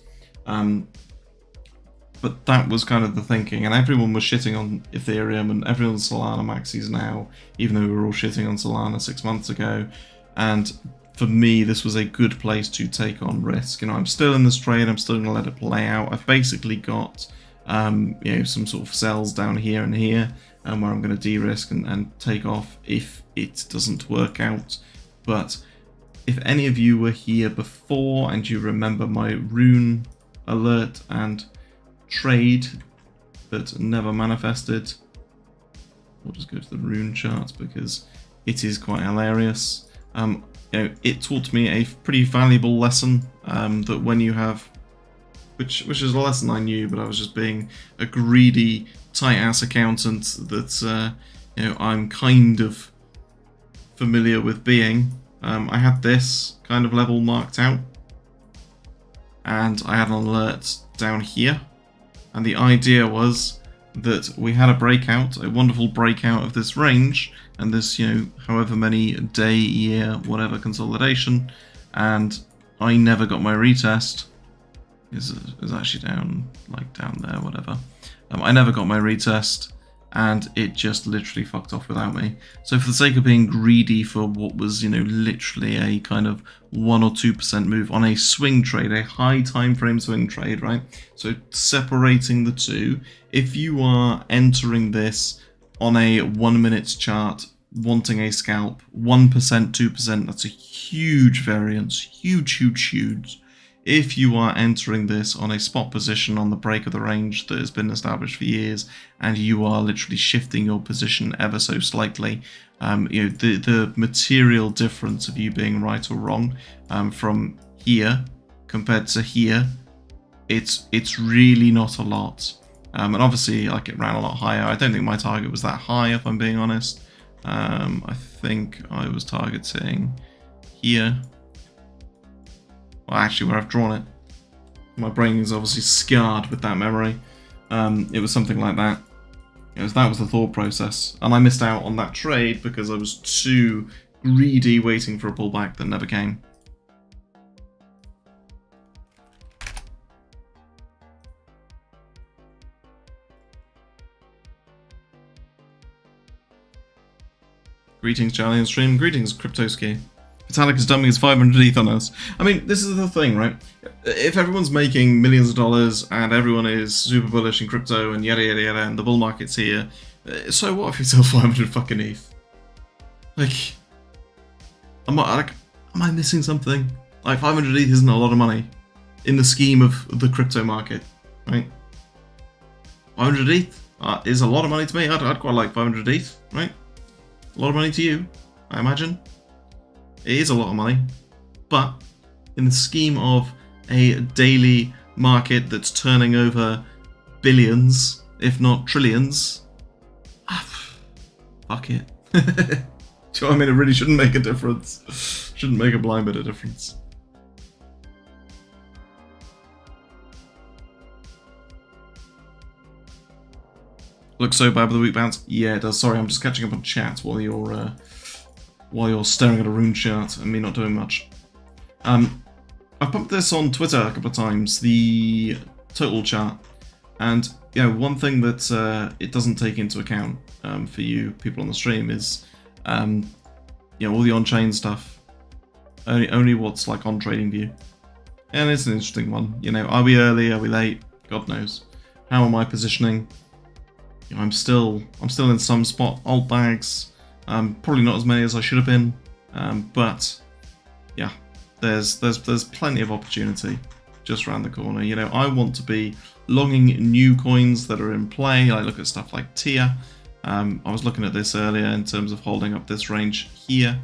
But that was kind of the thinking, and everyone was shitting on Ethereum and everyone's Solana maxis now, even though we were all shitting on Solana 6 months ago. And for me, this was a good place to take on risk. I'm still in this trade, I'm still going to let it play out. I've basically got some sort of sells down here and here, where I'm going to de-risk and take off if it doesn't work out. But if any of you were here before and you remember my rune alert and trade that never manifested, we'll just go to the rune charts because it is quite hilarious. It taught me a pretty valuable lesson, that when you have, which is a lesson I knew, but I was just being a greedy tight ass accountant that I'm kind of familiar with being. I had this kind of level marked out, and I had an alert down here. And the idea was that we had a breakout, a wonderful breakout of this range, and this, however many day, year, whatever consolidation, and I never got my retest. Is actually down there, whatever. I never got my retest, and it just literally fucked off without me. So for the sake of being greedy for what was, literally a kind of 1 or 2% move on a swing trade, a high time frame swing trade, right? So separating the two, if you are entering this on a 1 minute chart, wanting a scalp, 1%, 2%, that's a huge variance, huge. if you are entering this on a spot position on the break of the range that has been established for years, and you are literally shifting your position ever so slightly, the material difference of you being right or wrong from here compared to here, it's really not a lot. And obviously, like, it ran a lot higher. I don't think my target was that high, if I'm being honest. I think I was targeting here. Well, actually, where I've drawn it. My brain is obviously scarred with that memory. It was something like that. That was the thought process. And I missed out on that trade because I was too greedy waiting for a pullback that never came. Greetings, Charlie on stream. Greetings, Cryptoski. Vitalik is dumping his 500 ETH on us. I mean, this is the thing, right? If everyone's making millions of dollars and everyone is super bullish in crypto and yada yada yada, and the bull market's here, so what if you sell 500 fucking ETH? Like, am I missing something? Like, 500 ETH isn't a lot of money in the scheme of the crypto market, right? 500 ETH is a lot of money to me. I'd quite like 500 ETH, right? A lot of money to you, I imagine. It is a lot of money, but in the scheme of a daily market that's turning over billions, if not trillions, fuck it. Do you know what I mean? It really shouldn't make a difference. Shouldn't make a blind bit of difference. Looks so bad with the weak bounce. Yeah, it does. Sorry, I'm just catching up on chat while you're staring at a rune chart and me not doing much. I've pumped this on Twitter a couple of times, the total chart, and one thing that it doesn't take into account for you people on the stream is all the on-chain stuff. Only what's like on TradingView, and it's an interesting one. Are we early? Are we late? God knows. How am I positioning? I'm still in some spot alt bags. Probably not as many as I should have been, but yeah, there's plenty of opportunity just around the corner. I want to be longing new coins that are in play. I look at stuff like TIA. I was looking at this earlier in terms of holding up this range here,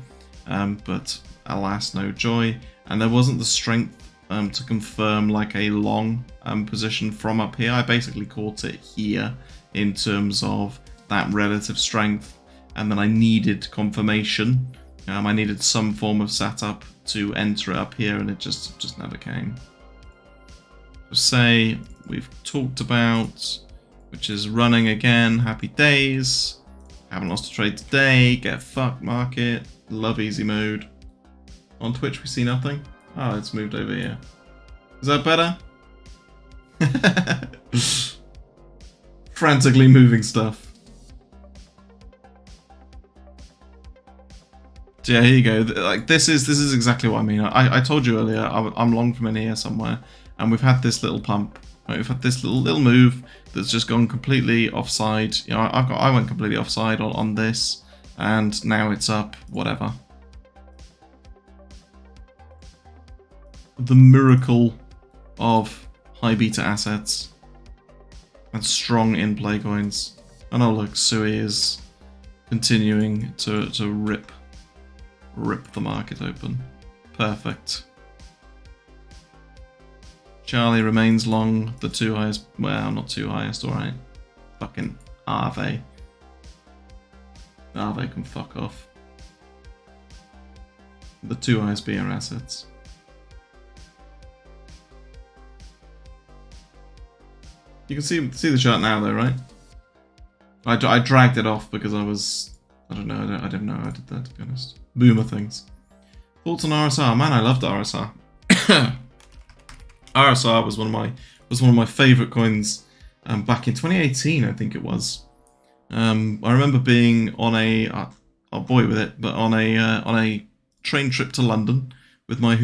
but alas, no joy. And there wasn't the strength to confirm like a long position from up here. I basically caught it here in terms of that relative strength, and then I needed confirmation. I needed some form of setup to enter it up here, and it just never came. So say we've talked about, which is running again. Happy days. Haven't lost a trade today. Get fucked market. Love easy mode. On Twitch we see nothing. Oh, it's moved over here. Is that better? Frantically moving stuff. So yeah, here you go. Like this is exactly what I mean. I told you earlier I'm long from in here somewhere, and we've had this little pump. Right? We've had this little move that's just gone completely offside. I went completely offside on this, and now it's up. Whatever. The miracle of high beta assets and strong in-play coins. And oh look, Sui is continuing to rip the market open. Perfect. Charlie remains long, the two highest, well, not two highest, alright. Fucking Arve. Arve can fuck off. The two highest BR assets. You can see the chart now though, right? I dragged it off because I don't know, I didn't know I did that, to be honest. Boomer things. Thoughts on RSR? Man, I loved RSR. RSR was one of my favourite coins back in 2018, I think it was. I remember being on I'll bore you with it, but on a train trip to London with my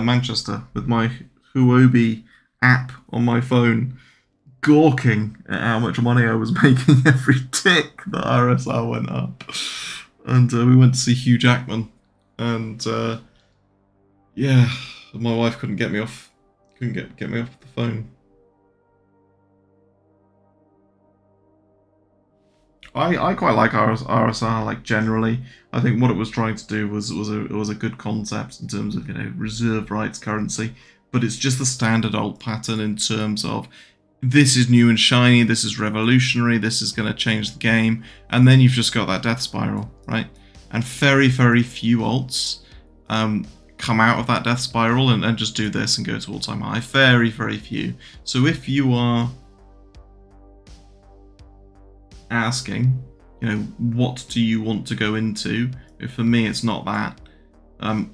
Manchester with my Huobi app on my phone, gawking at how much money I was making every tick that RSR went up. And we went to see Hugh Jackman, and yeah, My wife couldn't get me off. Couldn't get me off the phone. I quite like RSR, like, generally. I think what it was trying to do was a good concept in terms of, you know, reserve rights currency, but it's just the standard alt pattern in terms of this is new and shiny, this is revolutionary, this is going to change the game, and then you've just got that death spiral, right? And very, very few alts come out of that death spiral and just do this and go to all-time high. Very, very few. So if you are asking, you know, what do you want to go into? For me, it's not that,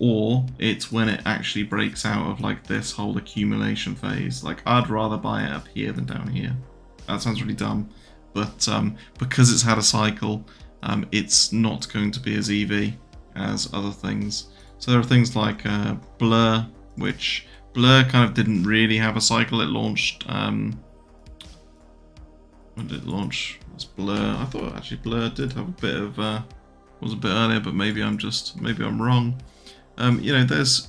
or it's when it actually breaks out of like this whole accumulation phase. Like, I'd rather buy it up here than down here. That sounds really dumb, but because it's had a cycle, it's not going to be as EV as other things. So there are things like Blur, which Blur kind of didn't really have a cycle. It launched. When did it launch? It's Blur. I thought actually Blur did have a bit of was a bit earlier, but maybe I'm wrong. You know, there's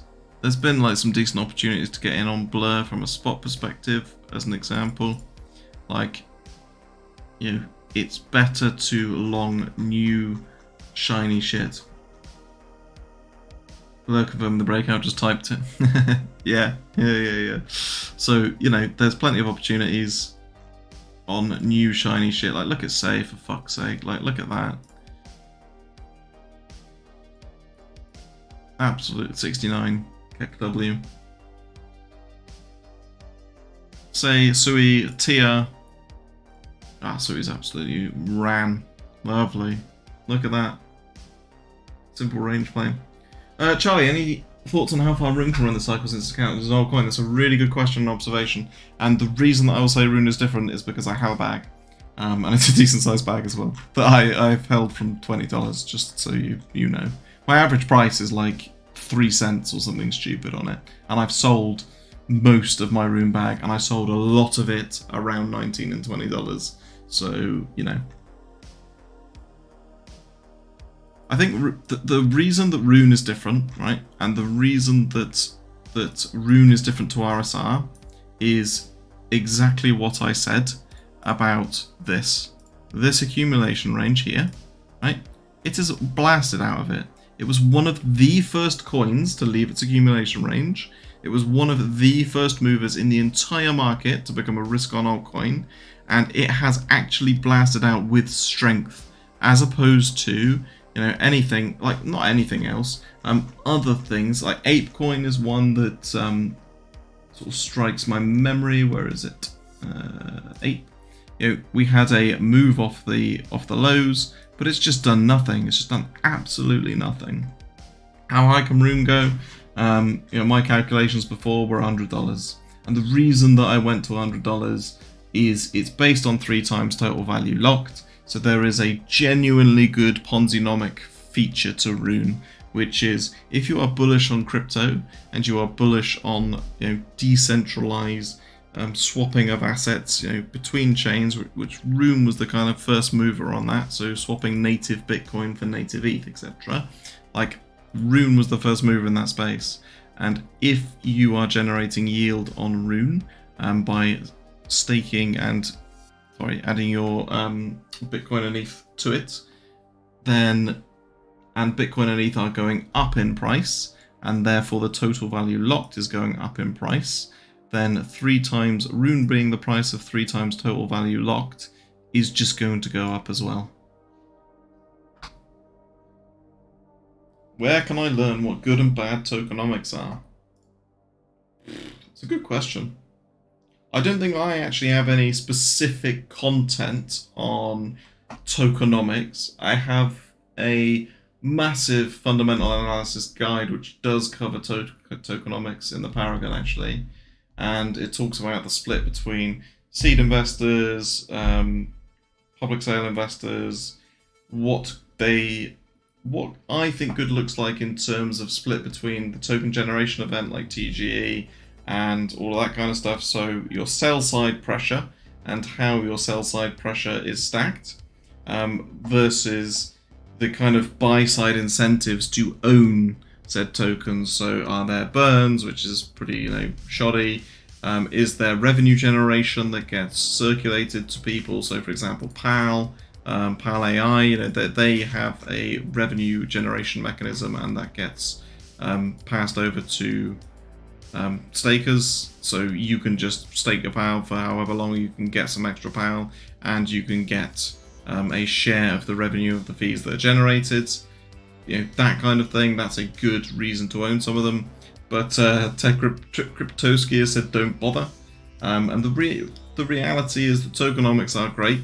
been like some decent opportunities to get in on Blur from a spot perspective, as an example. Like, you know, it's better to long new shiny shit. Blur confirmed the breakout, just typed it. yeah. So, you know, there's plenty of opportunities on new shiny shit. Like, look at Say, for fuck's sake. Like, look at that. Absolute 69 KW. Say, Sui, Tia. Sui's absolutely ran. Lovely. Look at that. Simple range play. Charlie, any thoughts on how far Rune can run the cycle since its account is an Altcoin? That's a really good question and observation. And the reason that I will say Rune is different is because I have a bag. And it's a decent sized bag as well. That I've held from $20, just so you know. My average price is like 3 cents or something stupid on it. And I've sold most of my Rune bag, and I sold a lot of it around $19 and $20. So, you know. I think the reason that Rune is different, right, and the reason that Rune is different to RSR is exactly what I said about this accumulation range here, right? It is blasted out of it. It was one of the first coins to leave its accumulation range. It was one of the first movers in the entire market to become a risk-on altcoin, and it has actually blasted out with strength, as opposed to, you know, anything, like, not anything else. Other things, like Apecoin is one that sort of strikes my memory. Where is it? Ape. You know, we had a move off the lows, but it's just done nothing. It's just done absolutely nothing. How high can Rune go? You know, my calculations before were $100, and the reason that I went to $100 is it's based on 3 times total value locked. So there is a genuinely good Ponzi-nomic feature to Rune, which is if you are bullish on crypto and you are bullish on, you know, decentralized swapping of assets, you know, between chains, which Rune was the kind of first mover on that. So swapping native Bitcoin for native ETH, etc. Like, Rune was the first mover in that space. And if you are generating yield on Rune by staking and adding your Bitcoin and ETH to it, then, and Bitcoin and ETH are going up in price, and therefore the total value locked is going up in price, then 3 times Rune being the price of 3 times total value locked is just going to go up as well. Where can I learn what good and bad tokenomics are? It's a good question. I don't think I actually have any specific content on tokenomics. I have a massive fundamental analysis guide which does cover tokenomics in the Paragon, actually, and it talks about the split between seed investors, public sale investors, what I think good looks like in terms of split between the token generation event like TGE and all of that kind of stuff. So your sell side pressure and how your sell side pressure is stacked versus the kind of buy side incentives to own said tokens? So are there burns, which is pretty shoddy? Is there revenue generation that gets circulated to people? So for example, PAL AI, that they have a revenue generation mechanism, and that gets passed over to stakers. So you can just stake your PAL for however long, you can get some extra PAL, and you can get a share of the revenue of the fees that are generated. That kind of thing. That's a good reason to own some of them. But Cryptoski has said don't bother. And the reality is that tokenomics are great.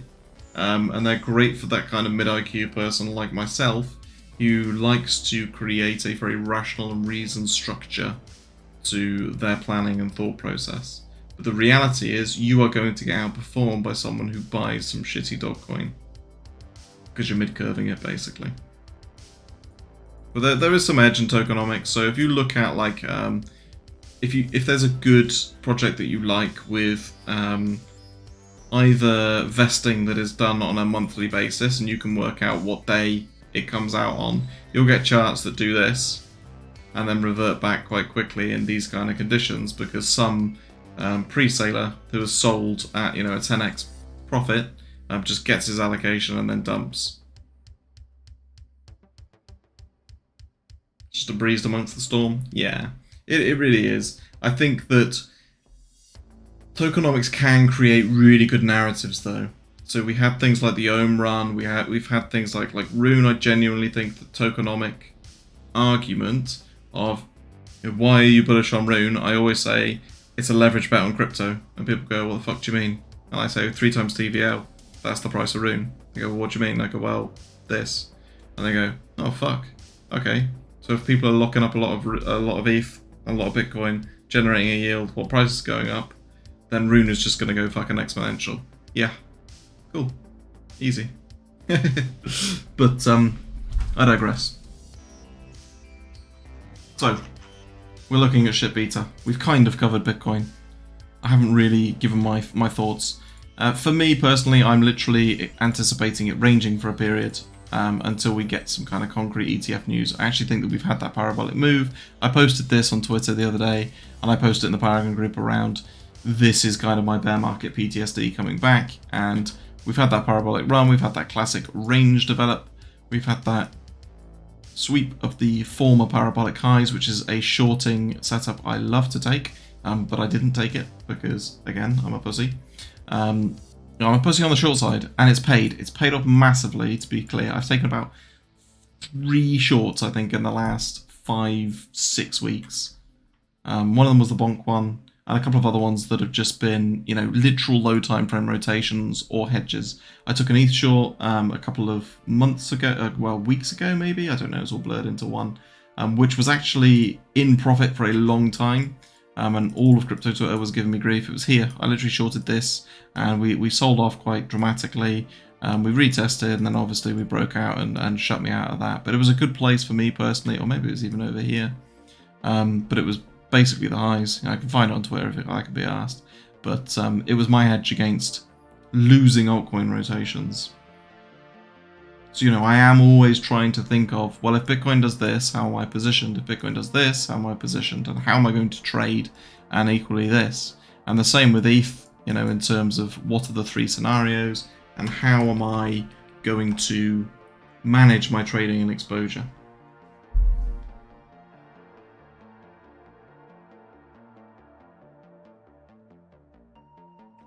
And they're great for that kind of mid-IQ person like myself, who likes to create a very rational and reasoned structure to their planning and thought process. But the reality is you are going to get outperformed by someone who buys some shitty dog coin, because you're mid-curving it, basically. But there is some edge in tokenomics. So if you look at if there's a good project that you like with either vesting that is done on a monthly basis, and you can work out what day it comes out on, you'll get charts that do this and then revert back quite quickly in these kind of conditions, because some pre-saler who has sold at a 10x profit just gets his allocation and then dumps. Just a breeze amongst the storm? Yeah, it really is. I think that tokenomics can create really good narratives, though. So we had things like the Ohm run. We've had things like Rune. I genuinely think the tokenomic argument of why are you bullish on Rune? I always say it's a leverage bet on crypto, and people go, "What the fuck do you mean?" And I say 3 times TVL. That's the price of Rune. They go, well, "What do you mean?" I go, "Well, this," and they go, "Oh fuck, okay." So if people are locking up a lot of ETH, a lot of Bitcoin, generating a yield while price is going up, then Rune is just going to go fucking exponential. Yeah, cool, easy. But I digress. So we're looking at shit beta. We've kind of covered Bitcoin. I haven't really given my thoughts. For me personally, I'm literally anticipating it ranging for a period. Until we get some kind of concrete ETF news. I actually think that we've had that parabolic move. I posted this on Twitter the other day, and I posted it in the Paragon group around, this is kind of my bear market PTSD coming back, and we've had that parabolic run, we've had that classic range develop, we've had that sweep of the former parabolic highs, which is a shorting setup I love to take, but I didn't take it because, again, I'm a pussy. I'm a pussy on the short side, and it's paid. It's paid off massively, to be clear. I've taken about 3 shorts, I think, in the last 5-6 weeks. One of them was the bonk one, and a couple of other ones that have just been, literal low time frame rotations or hedges. I took an ETH short a couple of months ago, weeks ago maybe. I don't know. It's all blurred into one, which was actually in profit for a long time. And all of crypto Twitter was giving me grief. It was here. I literally shorted this, and we sold off quite dramatically. We retested, and then obviously we broke out and shut me out of that. But it was a good place for me personally, or maybe it was even over here. But it was basically the highs. I can find it on Twitter if I could be asked. But it was my hedge against losing altcoin rotations. So, I am always trying to think of, well, if Bitcoin does this, how am I positioned? If Bitcoin does this, how am I positioned? And how am I going to trade? And equally this. And the same with ETH, in terms of what are the 3 scenarios and how am I going to manage my trading and exposure.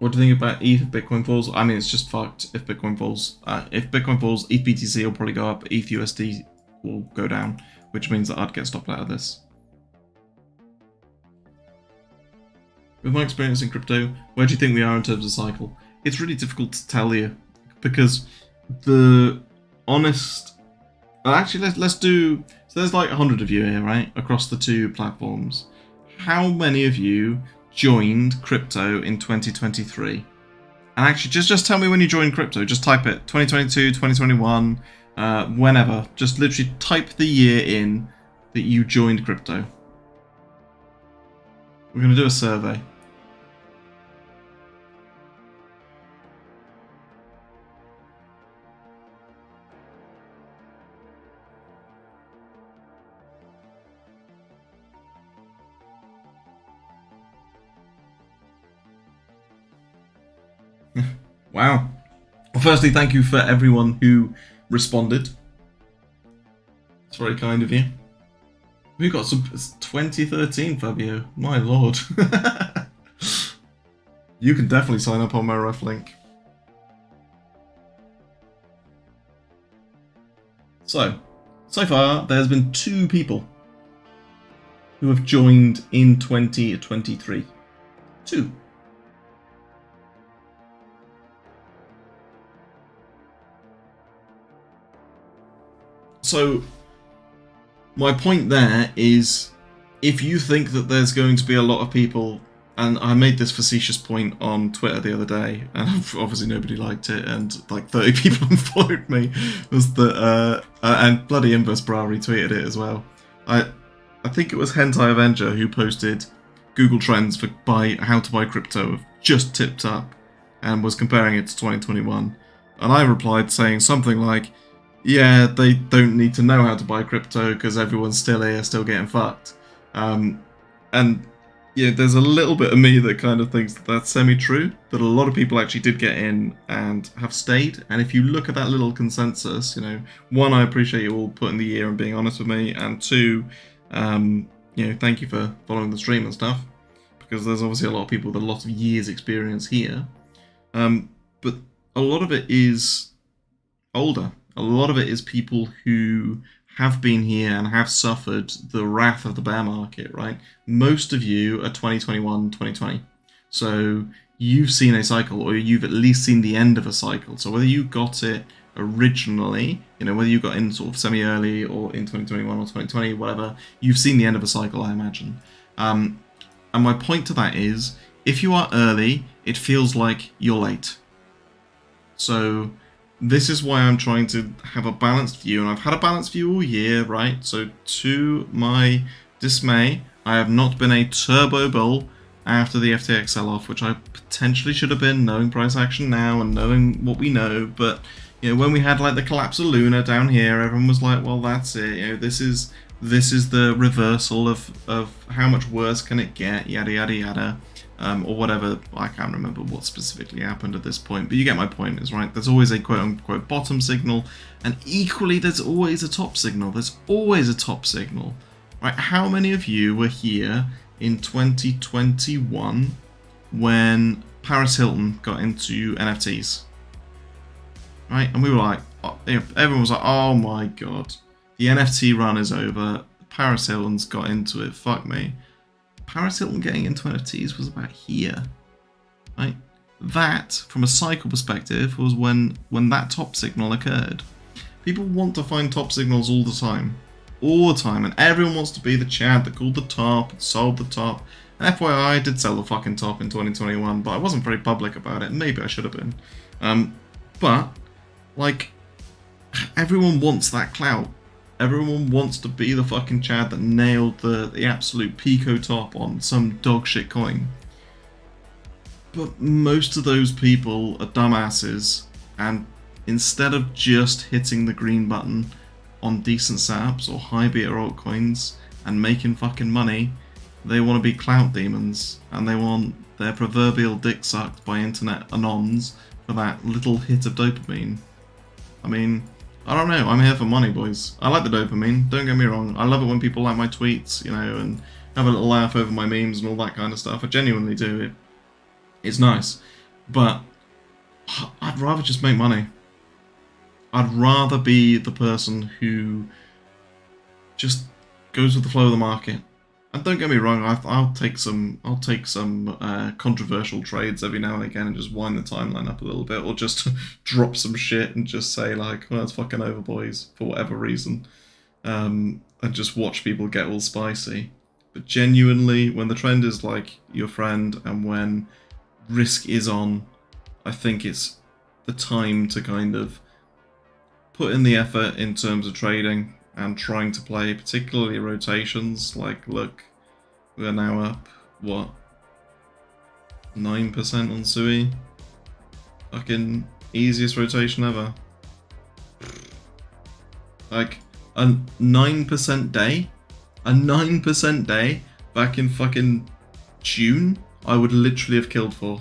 What do you think about ETH if Bitcoin falls? I mean, it's just fucked if Bitcoin falls. If Bitcoin falls, ETH BTC will probably go up, ETH USD will go down, which means that I'd get stopped out of this. With my experience in crypto, where do you think we are in terms of cycle? It's really difficult to tell you, because the honest... Actually, let's do... So there's like 100 of you here, right? Across the 2 platforms. How many of you joined crypto in 2023? And actually, just tell me when you joined crypto. Just type it, 2022, 2021, whenever. Just literally type the year in that you joined crypto. We're going to do a survey. Wow. Well, firstly, thank you for everyone who responded. It's very kind of you. We got some 2013, Fabio. My lord. You can definitely sign up on my ref link. So far, there's been 2 people who have joined in 2023. 2. So, my point there is, if you think that there's going to be a lot of people, and I made this facetious point on Twitter the other day, and obviously nobody liked it, and like 30 people unfollowed me, was that, and bloody Inverse Bra retweeted it as well. I think it was Hentai Avenger who posted Google Trends for how to buy crypto have just tipped up, and was comparing it to 2021, and I replied saying something like, yeah, they don't need to know how to buy crypto because everyone's still here, still getting fucked. And yeah, there's a little bit of me that kind of thinks that that's semi-true, that a lot of people actually did get in and have stayed. And if you look at that little consensus, you know, 1, I appreciate you all putting the year and being honest with me, and 2, you know, thank you for following the stream and stuff, because there's obviously a lot of people with a lot of years experience here. But a lot of it is older. A lot of it is people who have been here and have suffered the wrath of the bear market, right? Most of you are 2021, 2020. So you've seen a cycle, or you've at least seen the end of a cycle. So whether you got it originally, you know, whether you got in sort of semi-early or in 2021 or 2020, whatever, you've seen the end of a cycle, I imagine. And my point to that is, if you are early, it feels like you're late. So this is why I'm trying to have a balanced view, and I've had a balanced view all year, right? So to my dismay, I have not been a turbo bull after the FTX sell-off, which I potentially should have been, knowing price action now and knowing what we know. But you know, when we had like the collapse of Luna down here, everyone was like, well, that's it. You know, this is the reversal of how much worse can it get, yada yada yada. Or whatever, I can't remember what specifically happened at this point, but you get my point, is right? There's always a quote-unquote bottom signal, and equally there's always a top signal. There's always a top signal, right? How many of you were here in 2021 when Paris Hilton got into NFTs? Right? And we were like, everyone was like, oh my god, the NFT run is over, Paris Hilton's got into it, fuck me. Paris Hilton getting into NFTs was about here, right? That, from a cycle perspective, was when that top signal occurred. People want to find top signals all the time, and everyone wants to be the Chad that called the top and sold the top. And FYI, I did sell the fucking top in 2021, but I wasn't very public about it. Maybe I should have been. But like, everyone wants that clout. Everyone wants to be the fucking Chad that nailed the absolute Pico top on some dog shit coin. But most of those people are dumbasses, and instead of just hitting the green button on decent setups or high beta altcoins and making fucking money, they want to be clout demons, and they want their proverbial dick sucked by internet anons for that little hit of dopamine. I mean, I don't know, I'm here for money, boys. I like the dopamine, don't get me wrong. I love it when people like my tweets, you know, and have a little laugh over my memes and all that kind of stuff. I genuinely do. It's nice. But I'd rather just make money. I'd rather be the person who just goes with the flow of the market. And don't get me wrong, I'll take some controversial trades every now and again and just wind the timeline up a little bit, or just drop some shit and just say like, well, it's fucking over, boys, for whatever reason, and just watch people get all spicy. But genuinely, when the trend is like your friend and when risk is on, I think it's the time to kind of put in the effort in terms of trading and trying to play, particularly rotations. Like, look, we're now up, what, 9% on Sui? Fucking easiest rotation ever. Like, a 9% day? A 9% day back in fucking June, I would literally have killed for.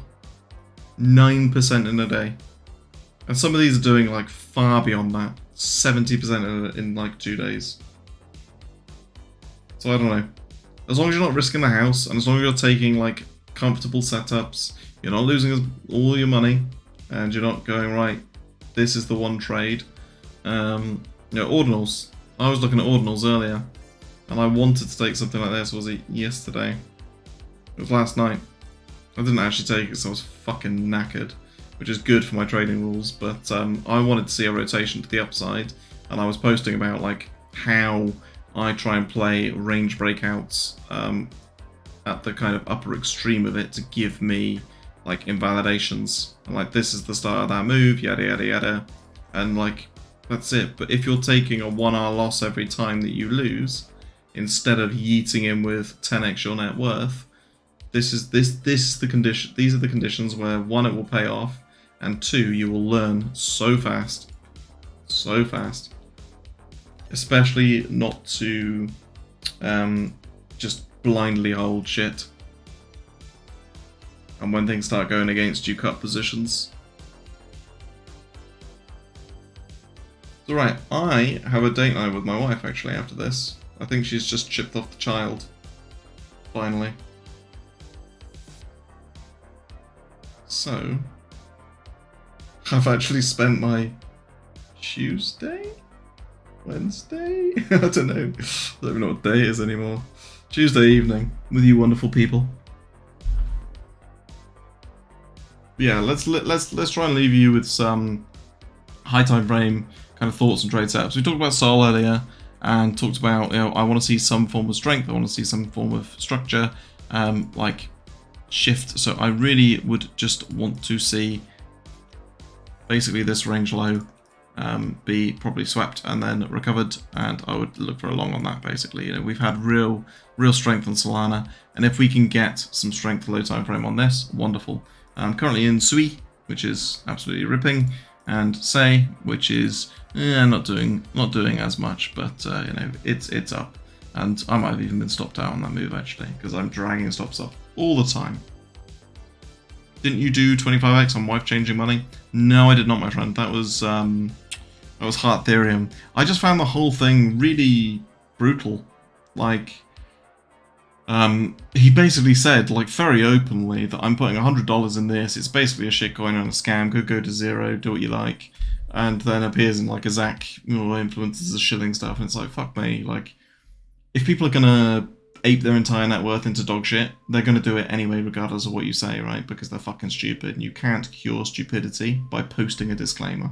9% in a day. And some of these are doing like far beyond that. 70% in like 2 days. So I don't know. As long as you're not risking the house, and as long as you're taking like comfortable setups, you're not losing all your money, and you're not going, right, this is the one trade. Ordinals. I was looking at ordinals earlier, and I wanted to take something like this. Was it yesterday? It was last night. I didn't actually take it, so I was fucking knackered, which is good for my trading rules, but I wanted to see a rotation to the upside, and I was posting about like how I try and play range breakouts at the kind of upper extreme of it to give me like invalidations. And like, this is the start of that move, yada yada yada, and like, that's it. But if you're taking a 1R loss every time that you lose, instead of yeeting in with 10x your net worth, this is the condition. These are the conditions where 1, it will pay off, and 2, you will learn so fast, especially not to just blindly hold shit. And when things start going against you, cut positions. So right, I have a date night with my wife actually after this. I think she's just chipped off the child. Finally. So, I've actually spent my Tuesday? Wednesday? I don't know. I don't even know what day it is anymore. Tuesday evening with you wonderful people. Yeah, let's try and leave you with some high time frame kind of thoughts and trade setups. We talked about Sol earlier and talked about, I want to see some form of strength, I want to see some form of structure, like shift. So I really would just want to see basically this range low be probably swept and then recovered, and I would look for a long on that basically. We've had real strength on Solana, and if we can get some strength low time frame on this, wonderful. I'm currently in Sui, which is absolutely ripping, and Say, which is not doing as much, but it's up, and I might have even been stopped out on that move actually, because I'm dragging stops up all the time. Didn't you do 25x on wife changing money? No, I did not, my friend. That was Heart Ethereum. I just found the whole thing really brutal. Like, he basically said, like, very openly that I'm putting $100 in this. It's basically a shitcoin and a scam. Could go to zero. Do what you like. And then appears in like a Zach influences the shilling stuff, and it's like, fuck me. Like, if people are gonna ape their entire net worth into dog shit, they're gonna do it anyway, regardless of what you say, right? Because they're fucking stupid, and you can't cure stupidity by posting a disclaimer.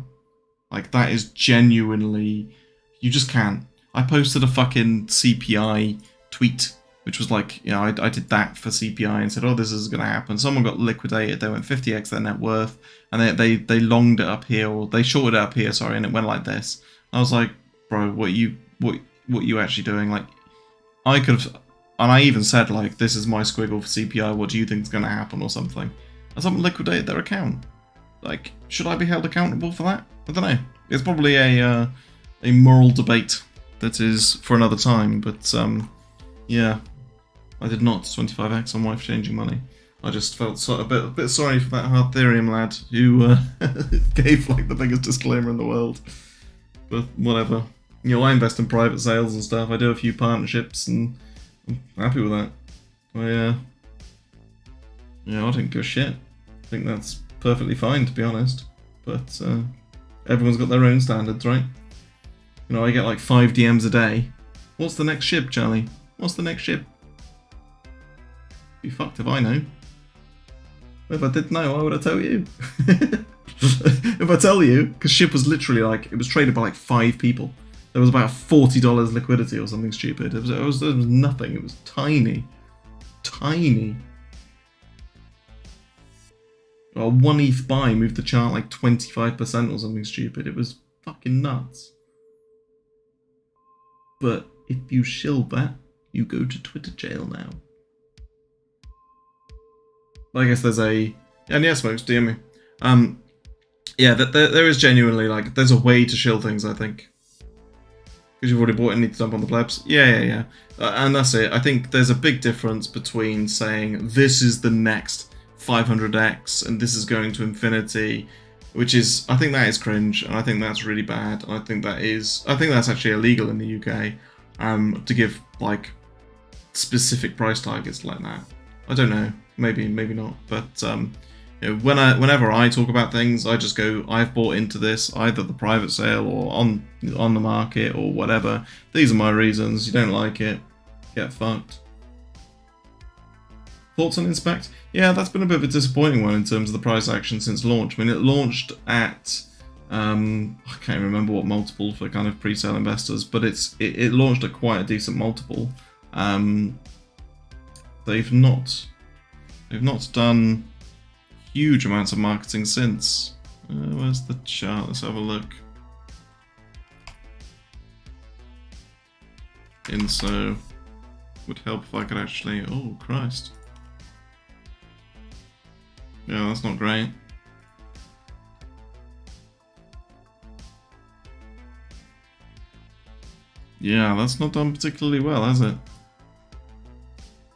Like, that is genuinely, you just can't. I posted a fucking CPI tweet, which was like, I did that for CPI and said, oh, this is going to happen. Someone got liquidated, they went 50x their net worth, and they longed it up here, or they shorted it up here, sorry, and it went like this. And I was like, bro, what you actually doing? Like, I could have, and I even said, like, this is my squiggle for CPI, what do you think is going to happen, or something. And someone liquidated their account. Like, should I be held accountable for that? I don't know. It's probably a moral debate that is for another time, but yeah, I did not 25x on wife changing money. I just felt a bit sorry for that Heart Ethereum lad who gave like the biggest disclaimer in the world. But whatever. I invest in private sales and stuff. I do a few partnerships, and I'm happy with that. I don't give a shit. I think that's perfectly fine, to be honest. But everyone's got their own standards, right? I get like 5 DMs a day. What's the next ship, Charlie? What's the next ship? Be fucked if I know. If I did know, why would I tell you? If I tell you, because ship was literally like, it was traded by like 5 people. There was about $40 liquidity or something stupid. It was nothing. It was tiny. Tiny. Well, 1 ETH buy moved the chart like 25% or something stupid. It was fucking nuts. But if you shill that, you go to Twitter jail now. I guess there's and yeah, Smokes, DM me. Yeah, there is genuinely, like, there's a way to shill things, I think. Because you've already bought it and need to dump on the plebs. Yeah. And that's it. I think there's a big difference between saying, this is the next 500x and this is going to infinity, which is, I think that is cringe, and I think that's really bad, and I think that's actually illegal in the UK, to give like specific price targets like that. I don't know, maybe not, but you know, whenever I talk about things, I just go, I've bought into this, either the private sale or on the market or whatever. These are my reasons. You don't like it, get fucked. Thoughts on Inspect? Yeah, that's been a bit of a disappointing one in terms of the price action since launch. I mean, it launched at, I can't remember what multiple for kind of pre-sale investors, but it launched at quite a decent multiple. They've not done huge amounts of marketing since. Where's the chart? Let's have a look. Inso would help if I could actually. Oh Christ! Yeah, that's not great. Yeah, that's not done particularly well, has it?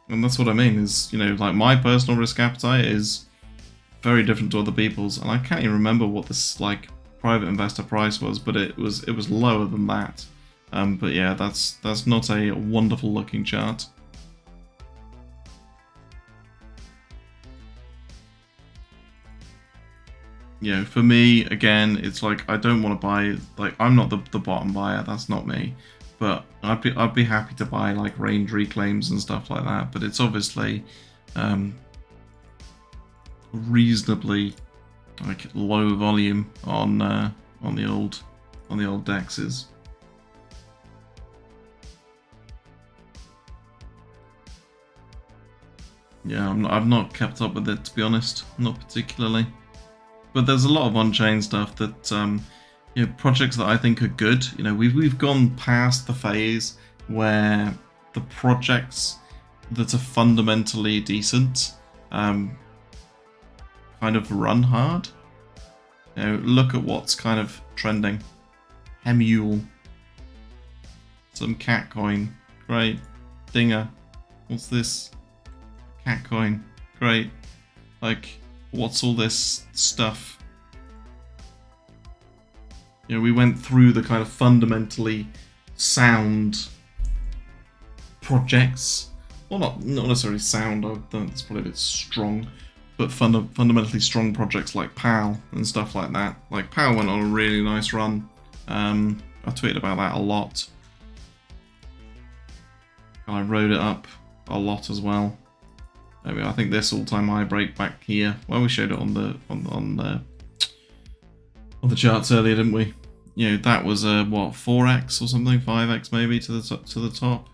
And that's what I mean, is, you know, like, my personal risk appetite is very different to other people's, and I can't even remember what this, like, private investor price was, but it was lower than that. But yeah, that's not a wonderful looking chart. You know, for me, again, it's like, I don't want to buy, like, I'm not the bottom buyer, that's not me. But I'd be happy to buy like range reclaims and stuff like that. But it's obviously reasonably like low volume on the old dexes. Yeah, I've not kept up with it, to be honest, not particularly. But there's a lot of on-chain stuff that you know, projects that I think are good. You know, we've gone past the phase where the projects that are fundamentally decent kind of run hard. You know, look at what's kind of trending. Hemule. Some cat coin. Great. Dinger. What's this? Cat coin. Great. Like, what's all this stuff? You know, we went through the kind of fundamentally sound projects. Well, not necessarily sound, that's probably a bit strong, but fundamentally strong projects like PAL and stuff like that. Like, PAL went on a really nice run. I tweeted about that a lot. And I wrote it up a lot as well. I mean, I think this all-time high break back here. Well, we showed it on the charts earlier, didn't we? You know, that was a what, 4x or something, 5x maybe to the top.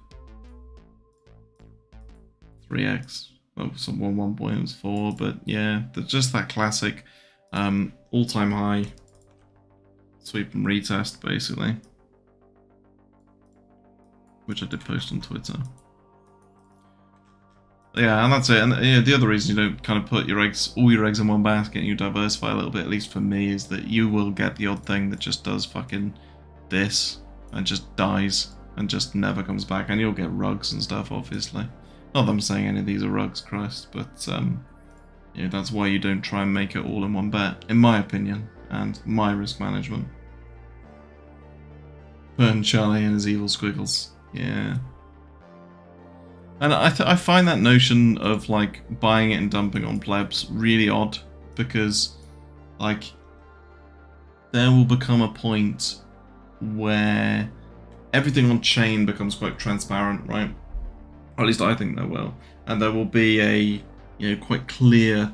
3x. Oh, one point it was 4, but yeah, just that classic all-time high sweep and retest basically, which I did post on Twitter. Yeah, and that's it. And yeah, the other reason you don't kind of put all your eggs in one basket and you diversify a little bit, at least for me, is that you will get the odd thing that just does fucking this and just dies and just never comes back, and you'll get rugs and stuff, obviously. Not that I'm saying any of these are rugs, Christ, but you know, that's why you don't try and make it all in one bet, in my opinion, and my risk management. Burn Charlie and his evil squiggles. Yeah. And I find that notion of like buying it and dumping on plebs really odd, because like there will become a point where everything on chain becomes quite transparent, right? Or at least I think there will, and there will be a, you know, quite clear.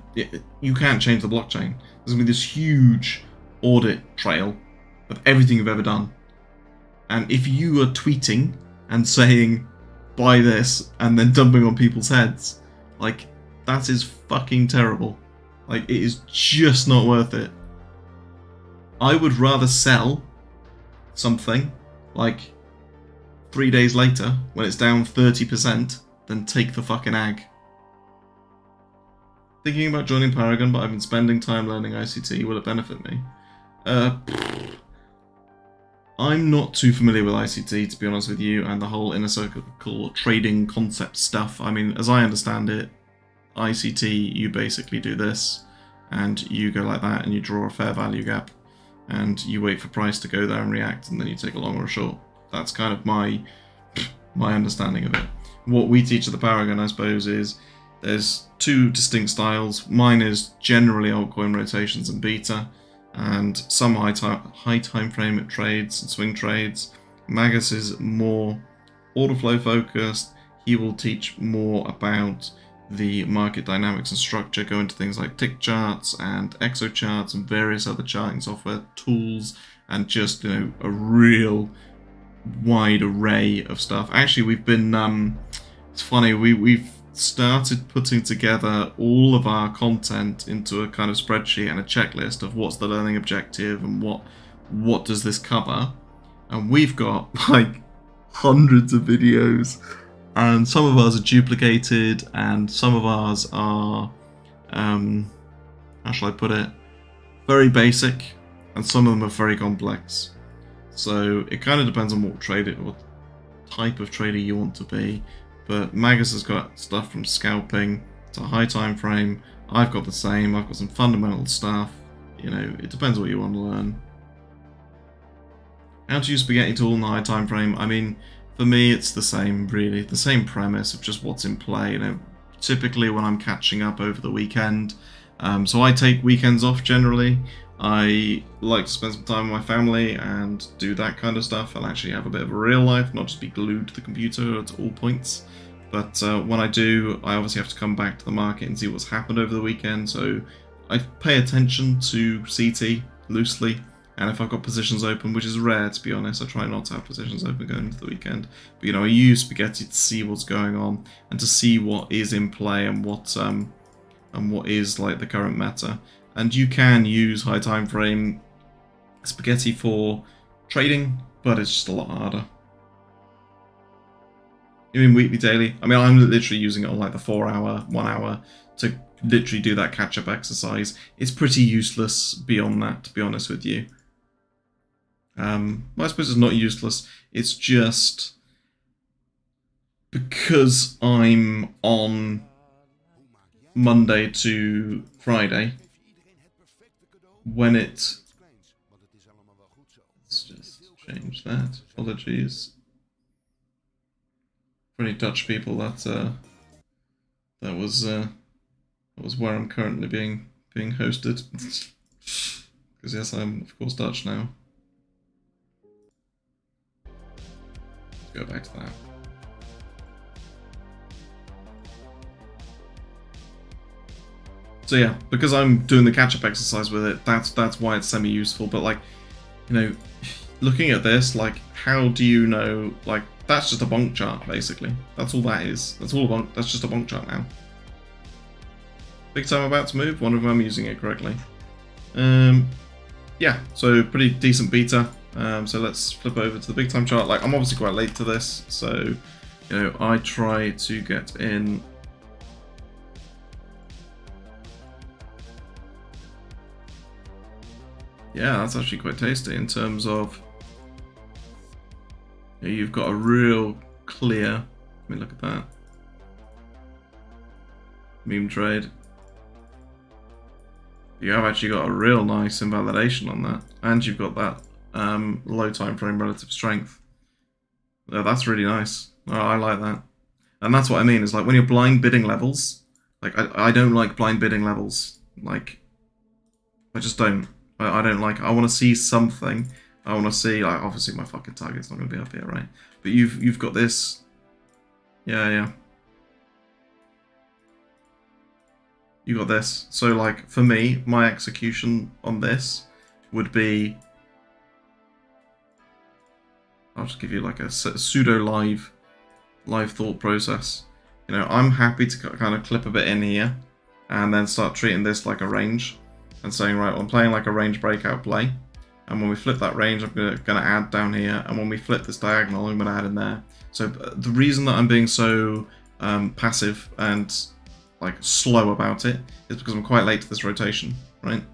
You can't change the blockchain. There's gonna be this huge audit trail of everything you've ever done, and if you are tweeting and saying buy this and then dumping on people's heads, like, that is fucking terrible. Like, it is just not worth it. I would rather sell something like 3 days later when it's down 30% than take the fucking ag. Thinking about joining Paragon, but I've been spending time learning ICT. Will it benefit me? I'm not too familiar with ICT, to be honest with you, and the whole inner circle trading concept stuff. I mean, as I understand it, ICT, you basically do this, and you go like that, and you draw a fair value gap, and you wait for price to go there and react, and then you take a long or a short. That's kind of my understanding of it. What we teach at the Paragon, I suppose, is there's two distinct styles. Mine is generally altcoin rotations and beta, and some high time frame trades and swing trades. Magus is more order flow focused. He will teach more about the market dynamics and structure, go into things like tick charts and exo charts and various other charting software tools, and just, you know, a real wide array of stuff. Actually, we've been it's funny, we've started putting together all of our content into a kind of spreadsheet and a checklist of what's the learning objective and what does this cover, and we've got like hundreds of videos, and some of ours are duplicated and some of ours are how shall I put it, very basic, and some of them are very complex. So it kind of depends on what type of trader you want to be. But Magus has got stuff from scalping to high time frame. I've got the same. I've got some fundamental stuff. You know, it depends what you want to learn. How to use Spaghetti tool in the high time frame? I mean, for me, it's the same, really. The same premise of just what's in play. You know, typically when I'm catching up over the weekend. So I take weekends off generally. I like to spend some time with my family and do that kind of stuff and actually have a bit of a real life, not just be glued to the computer at all points. But when I do, I obviously have to come back to the market and see what's happened over the weekend. So I pay attention to CT loosely, and if I've got positions open, which is rare to be honest, I try not to have positions open going into the weekend. But you know, I use Spaghetti to see what's going on and to see what is in play and what is like the current meta. And you can use high time frame Spaghetti for trading, but it's just a lot harder. You mean weekly, daily? I mean, I'm literally using it on like the 4 hour, 1 hour to literally do that catch-up exercise. It's pretty useless beyond that, to be honest with you. Well, I suppose it's not useless. It's just because I'm on Monday to Friday, when let's just change that. Apologies for any Dutch people. That was where I'm currently being hosted. Because yes, I'm of course Dutch now. Let's go back to that. So yeah, because I'm doing the catch-up exercise with it, that's why it's semi-useful. But like, you know, looking at this, like, how do you know? Like, that's just a bonk chart basically. That's all that is. That's all a bonk. That's just a bonk chart now. Big time about to move. Wonder if I'm using it correctly. Yeah, so pretty decent beta. So let's flip over to the big time chart. Like, I'm obviously quite late to this, so you know, I try to get in. Yeah, that's actually quite tasty in terms of, you know, you've got a real clear, let me look at that, meme trade. You have actually got a real nice invalidation on that, and you've got that low time frame relative strength. That's really nice. I like that. And that's what I mean, is like when you're blind bidding levels, like I don't like blind bidding levels. Like, I just don't. I don't like it. I want to see something. I want to see, like, obviously my fucking target's not going to be up here, right? But you've got this. Yeah. You got this. So like for me, my execution on this would be, I'll just give you like a pseudo live thought process. You know, I'm happy to kind of clip a bit in here and then start treating this like a range. And saying, right, well, I'm playing like a range breakout play, and when we flip that range, I'm gonna add down here, and when we flip this diagonal, I'm gonna add in there. So the reason that I'm being so passive and like slow about it is because I'm quite late to this rotation, right?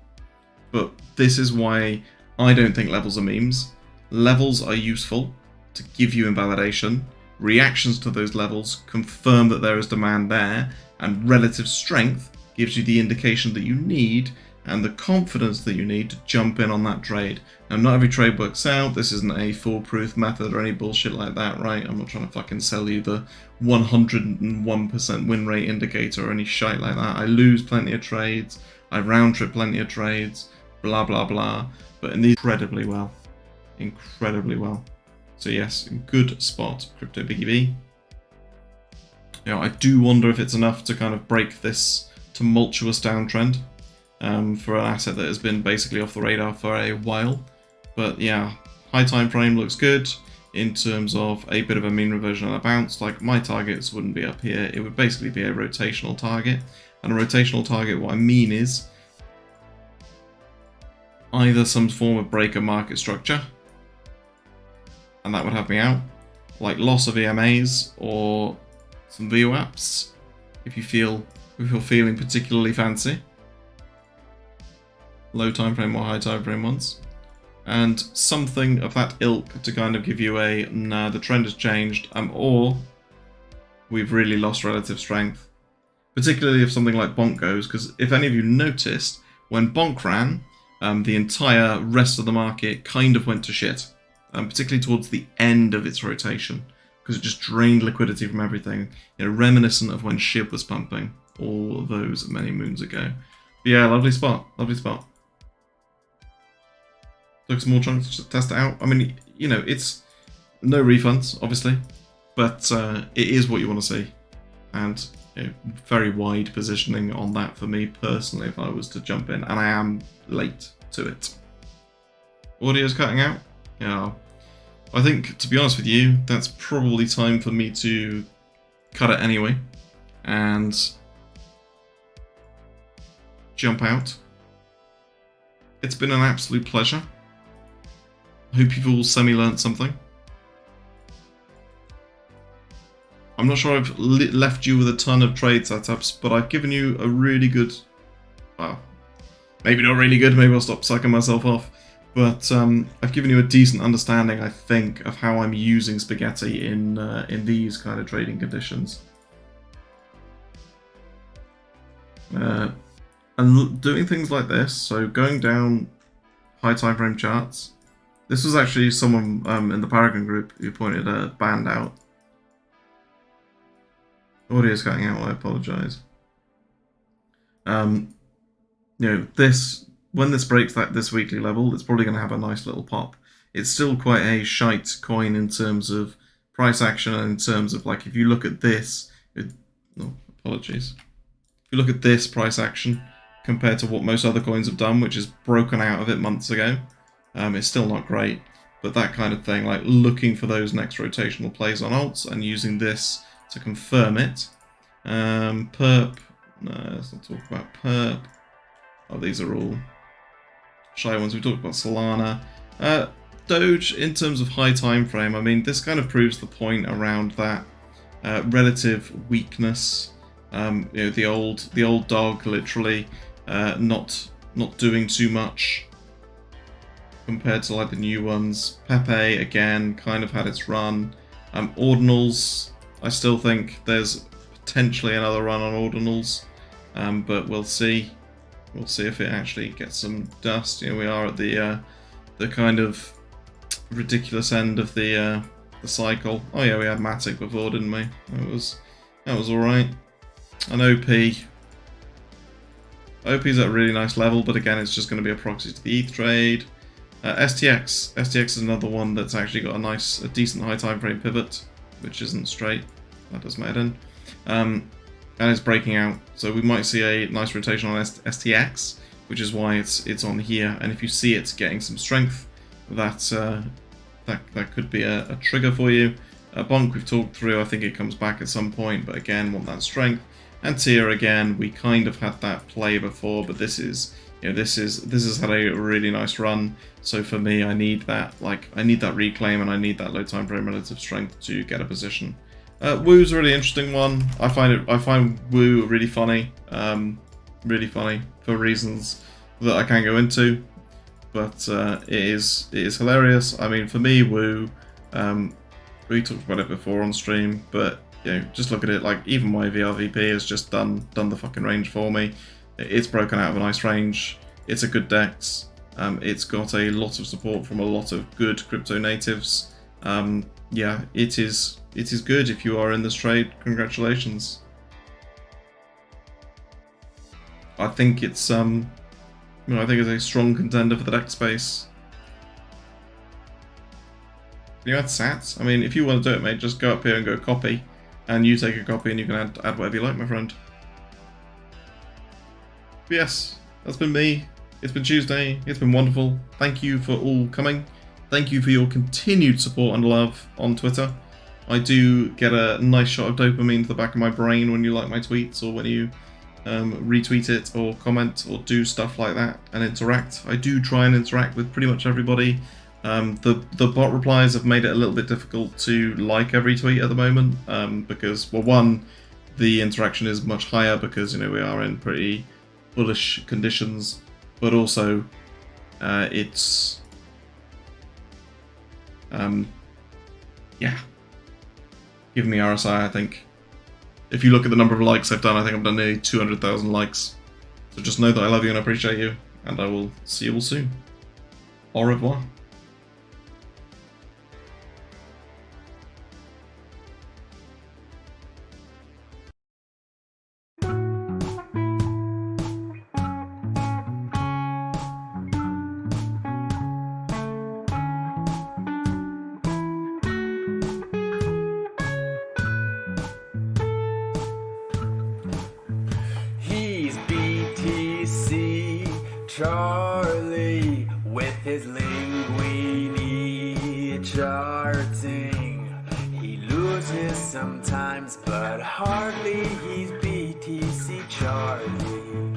But this is why I don't think levels are memes. Levels are useful to give you invalidation. Reactions to those levels confirm that there is demand there, and relative strength gives you the indication that you need and the confidence that you need to jump in on that trade. Now, not every trade works out. This isn't a foolproof method or any bullshit like that, right? I'm not trying to fucking sell you the 101% win rate indicator or any shite like that. I lose plenty of trades. I round trip plenty of trades, blah, blah, blah. But in these, incredibly well. Incredibly well. So yes, good spot, Crypto Biggie B. You know, I do wonder if it's enough to kind of break this tumultuous downtrend for an asset that has been basically off the radar for a while. But yeah, high time frame looks good in terms of a bit of a mean reversion and a bounce. Like, my targets wouldn't be up here. It would basically be a rotational target. And a rotational target, what I mean is either some form of breaker market structure, and that would have me out, like loss of EMAs or some VWAPs if you're feeling particularly fancy. Low time frame or high time frame ones. And something of that ilk to kind of give you a, nah, the trend has changed, or we've really lost relative strength. Particularly if something like Bonk goes, because if any of you noticed, when Bonk ran, the entire rest of the market kind of went to shit. Particularly towards the end of its rotation, because it just drained liquidity from everything. You know, reminiscent of when SHIB was pumping all those many moons ago. But yeah, lovely spot, lovely spot. Took some more chunks to test it out. I mean, you know, it's no refunds, obviously, but it is what you want to see. And you know, very wide positioning on that for me personally if I was to jump in, and I am late to it. Audio's cutting out. Yeah, I think, to be honest with you, that's probably time for me to cut it anyway and jump out. It's been an absolute pleasure. I hope you've all semi-learnt something. I'm not sure I've left you with a ton of trade setups, but I've given you a really good, well, maybe not really good, maybe I'll stop sucking myself off, but I've given you a decent understanding, I think, of how I'm using Spaghetti in these kind of trading conditions. And doing things like this, so going down high time frame charts. This was actually someone in the Paragon group who pointed a band out. Audio's cutting out, I apologise. You know, when this breaks this weekly level, it's probably going to have a nice little pop. It's still quite a shite coin in terms of price action and in terms of, like, if you look at this, apologies. If you look at this price action compared to what most other coins have done, which is broken out of it months ago, it's still not great. But that kind of thing, like looking for those next rotational plays on alts and using this to confirm it. Perp, no, let's not talk about Perp. Oh, these are all shy ones. We talked about Solana. Doge, in terms of high time frame, I mean, this kind of proves the point around that relative weakness. You know, the old dog, literally, not doing too much compared to like the new ones. Pepe again kind of had its run. Ordinals, I still think there's potentially another run on ordinals, but we'll see. We'll see if it actually gets some dust. You know, we are at the kind of ridiculous end of the cycle. Oh yeah, we had Matic before, didn't we? That was all right. An OP's at a really nice level, but again, it's just going to be a proxy to the ETH trade. STX is another one that's actually got a decent high time frame pivot, which isn't straight. That does matter in. And it's breaking out, so we might see a nice rotation on STX, which is why it's on here. And if you see it getting some strength, that could be a trigger for you. Bonk we've talked through. I think it comes back at some point, but again, want that strength. And Tier again, we kind of had that play before, but this has had a really nice run. So for me, I need that reclaim, and I need that low time frame relative strength to get a position. Woo's a really interesting one. I find Woo really funny for reasons that I can't go into, but it is hilarious. I mean, for me, Woo, we talked about it before on stream, but just look at it. Like even my VRVP has just done the fucking range for me. It's broken out of a nice range. It's a good DEX. It's got a lot of support from a lot of good crypto natives. Yeah, it is good if you are in this trade. Congratulations. I think it's I think it's a strong contender for the DEX space. Can you add sats? I mean, if you want to do it, mate, just go up here and go copy, and you take a copy and you can add whatever you like, my friend. But yes, that's been me. It's been Tuesday. It's been wonderful. Thank you for all coming. Thank you for your continued support and love on Twitter. I do get a nice shot of dopamine to the back of my brain when you like my tweets or when you retweet it or comment or do stuff like that and interact. I do try and interact with pretty much everybody. The bot replies have made it a little bit difficult to like every tweet at the moment because, well, one, the interaction is much higher because, you know, we are in pretty bullish conditions, but also it's yeah, giving me RSI. I think if you look at the number of likes I've done, I think I've done nearly 200,000 likes. So just know that I love you and I appreciate you, and I will see you all soon. Au revoir. Charlie with his linguini charting. He loses sometimes, but hardly. He's BTC Charlie.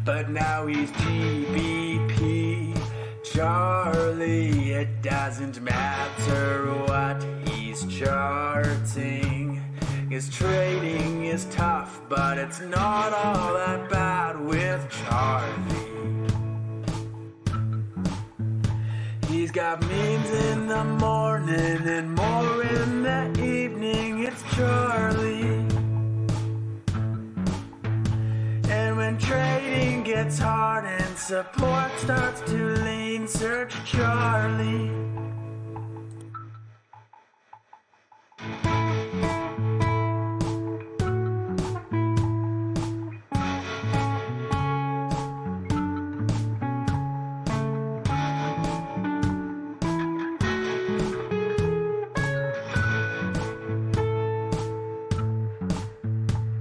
But now he's GBP Charlie. It doesn't matter what he's charting. His trading is tough, but it's not all that bad with Charlie. He's got memes in the morning and more in the evening. It's Charlie. And when trading gets hard and support starts to lean, search Charlie.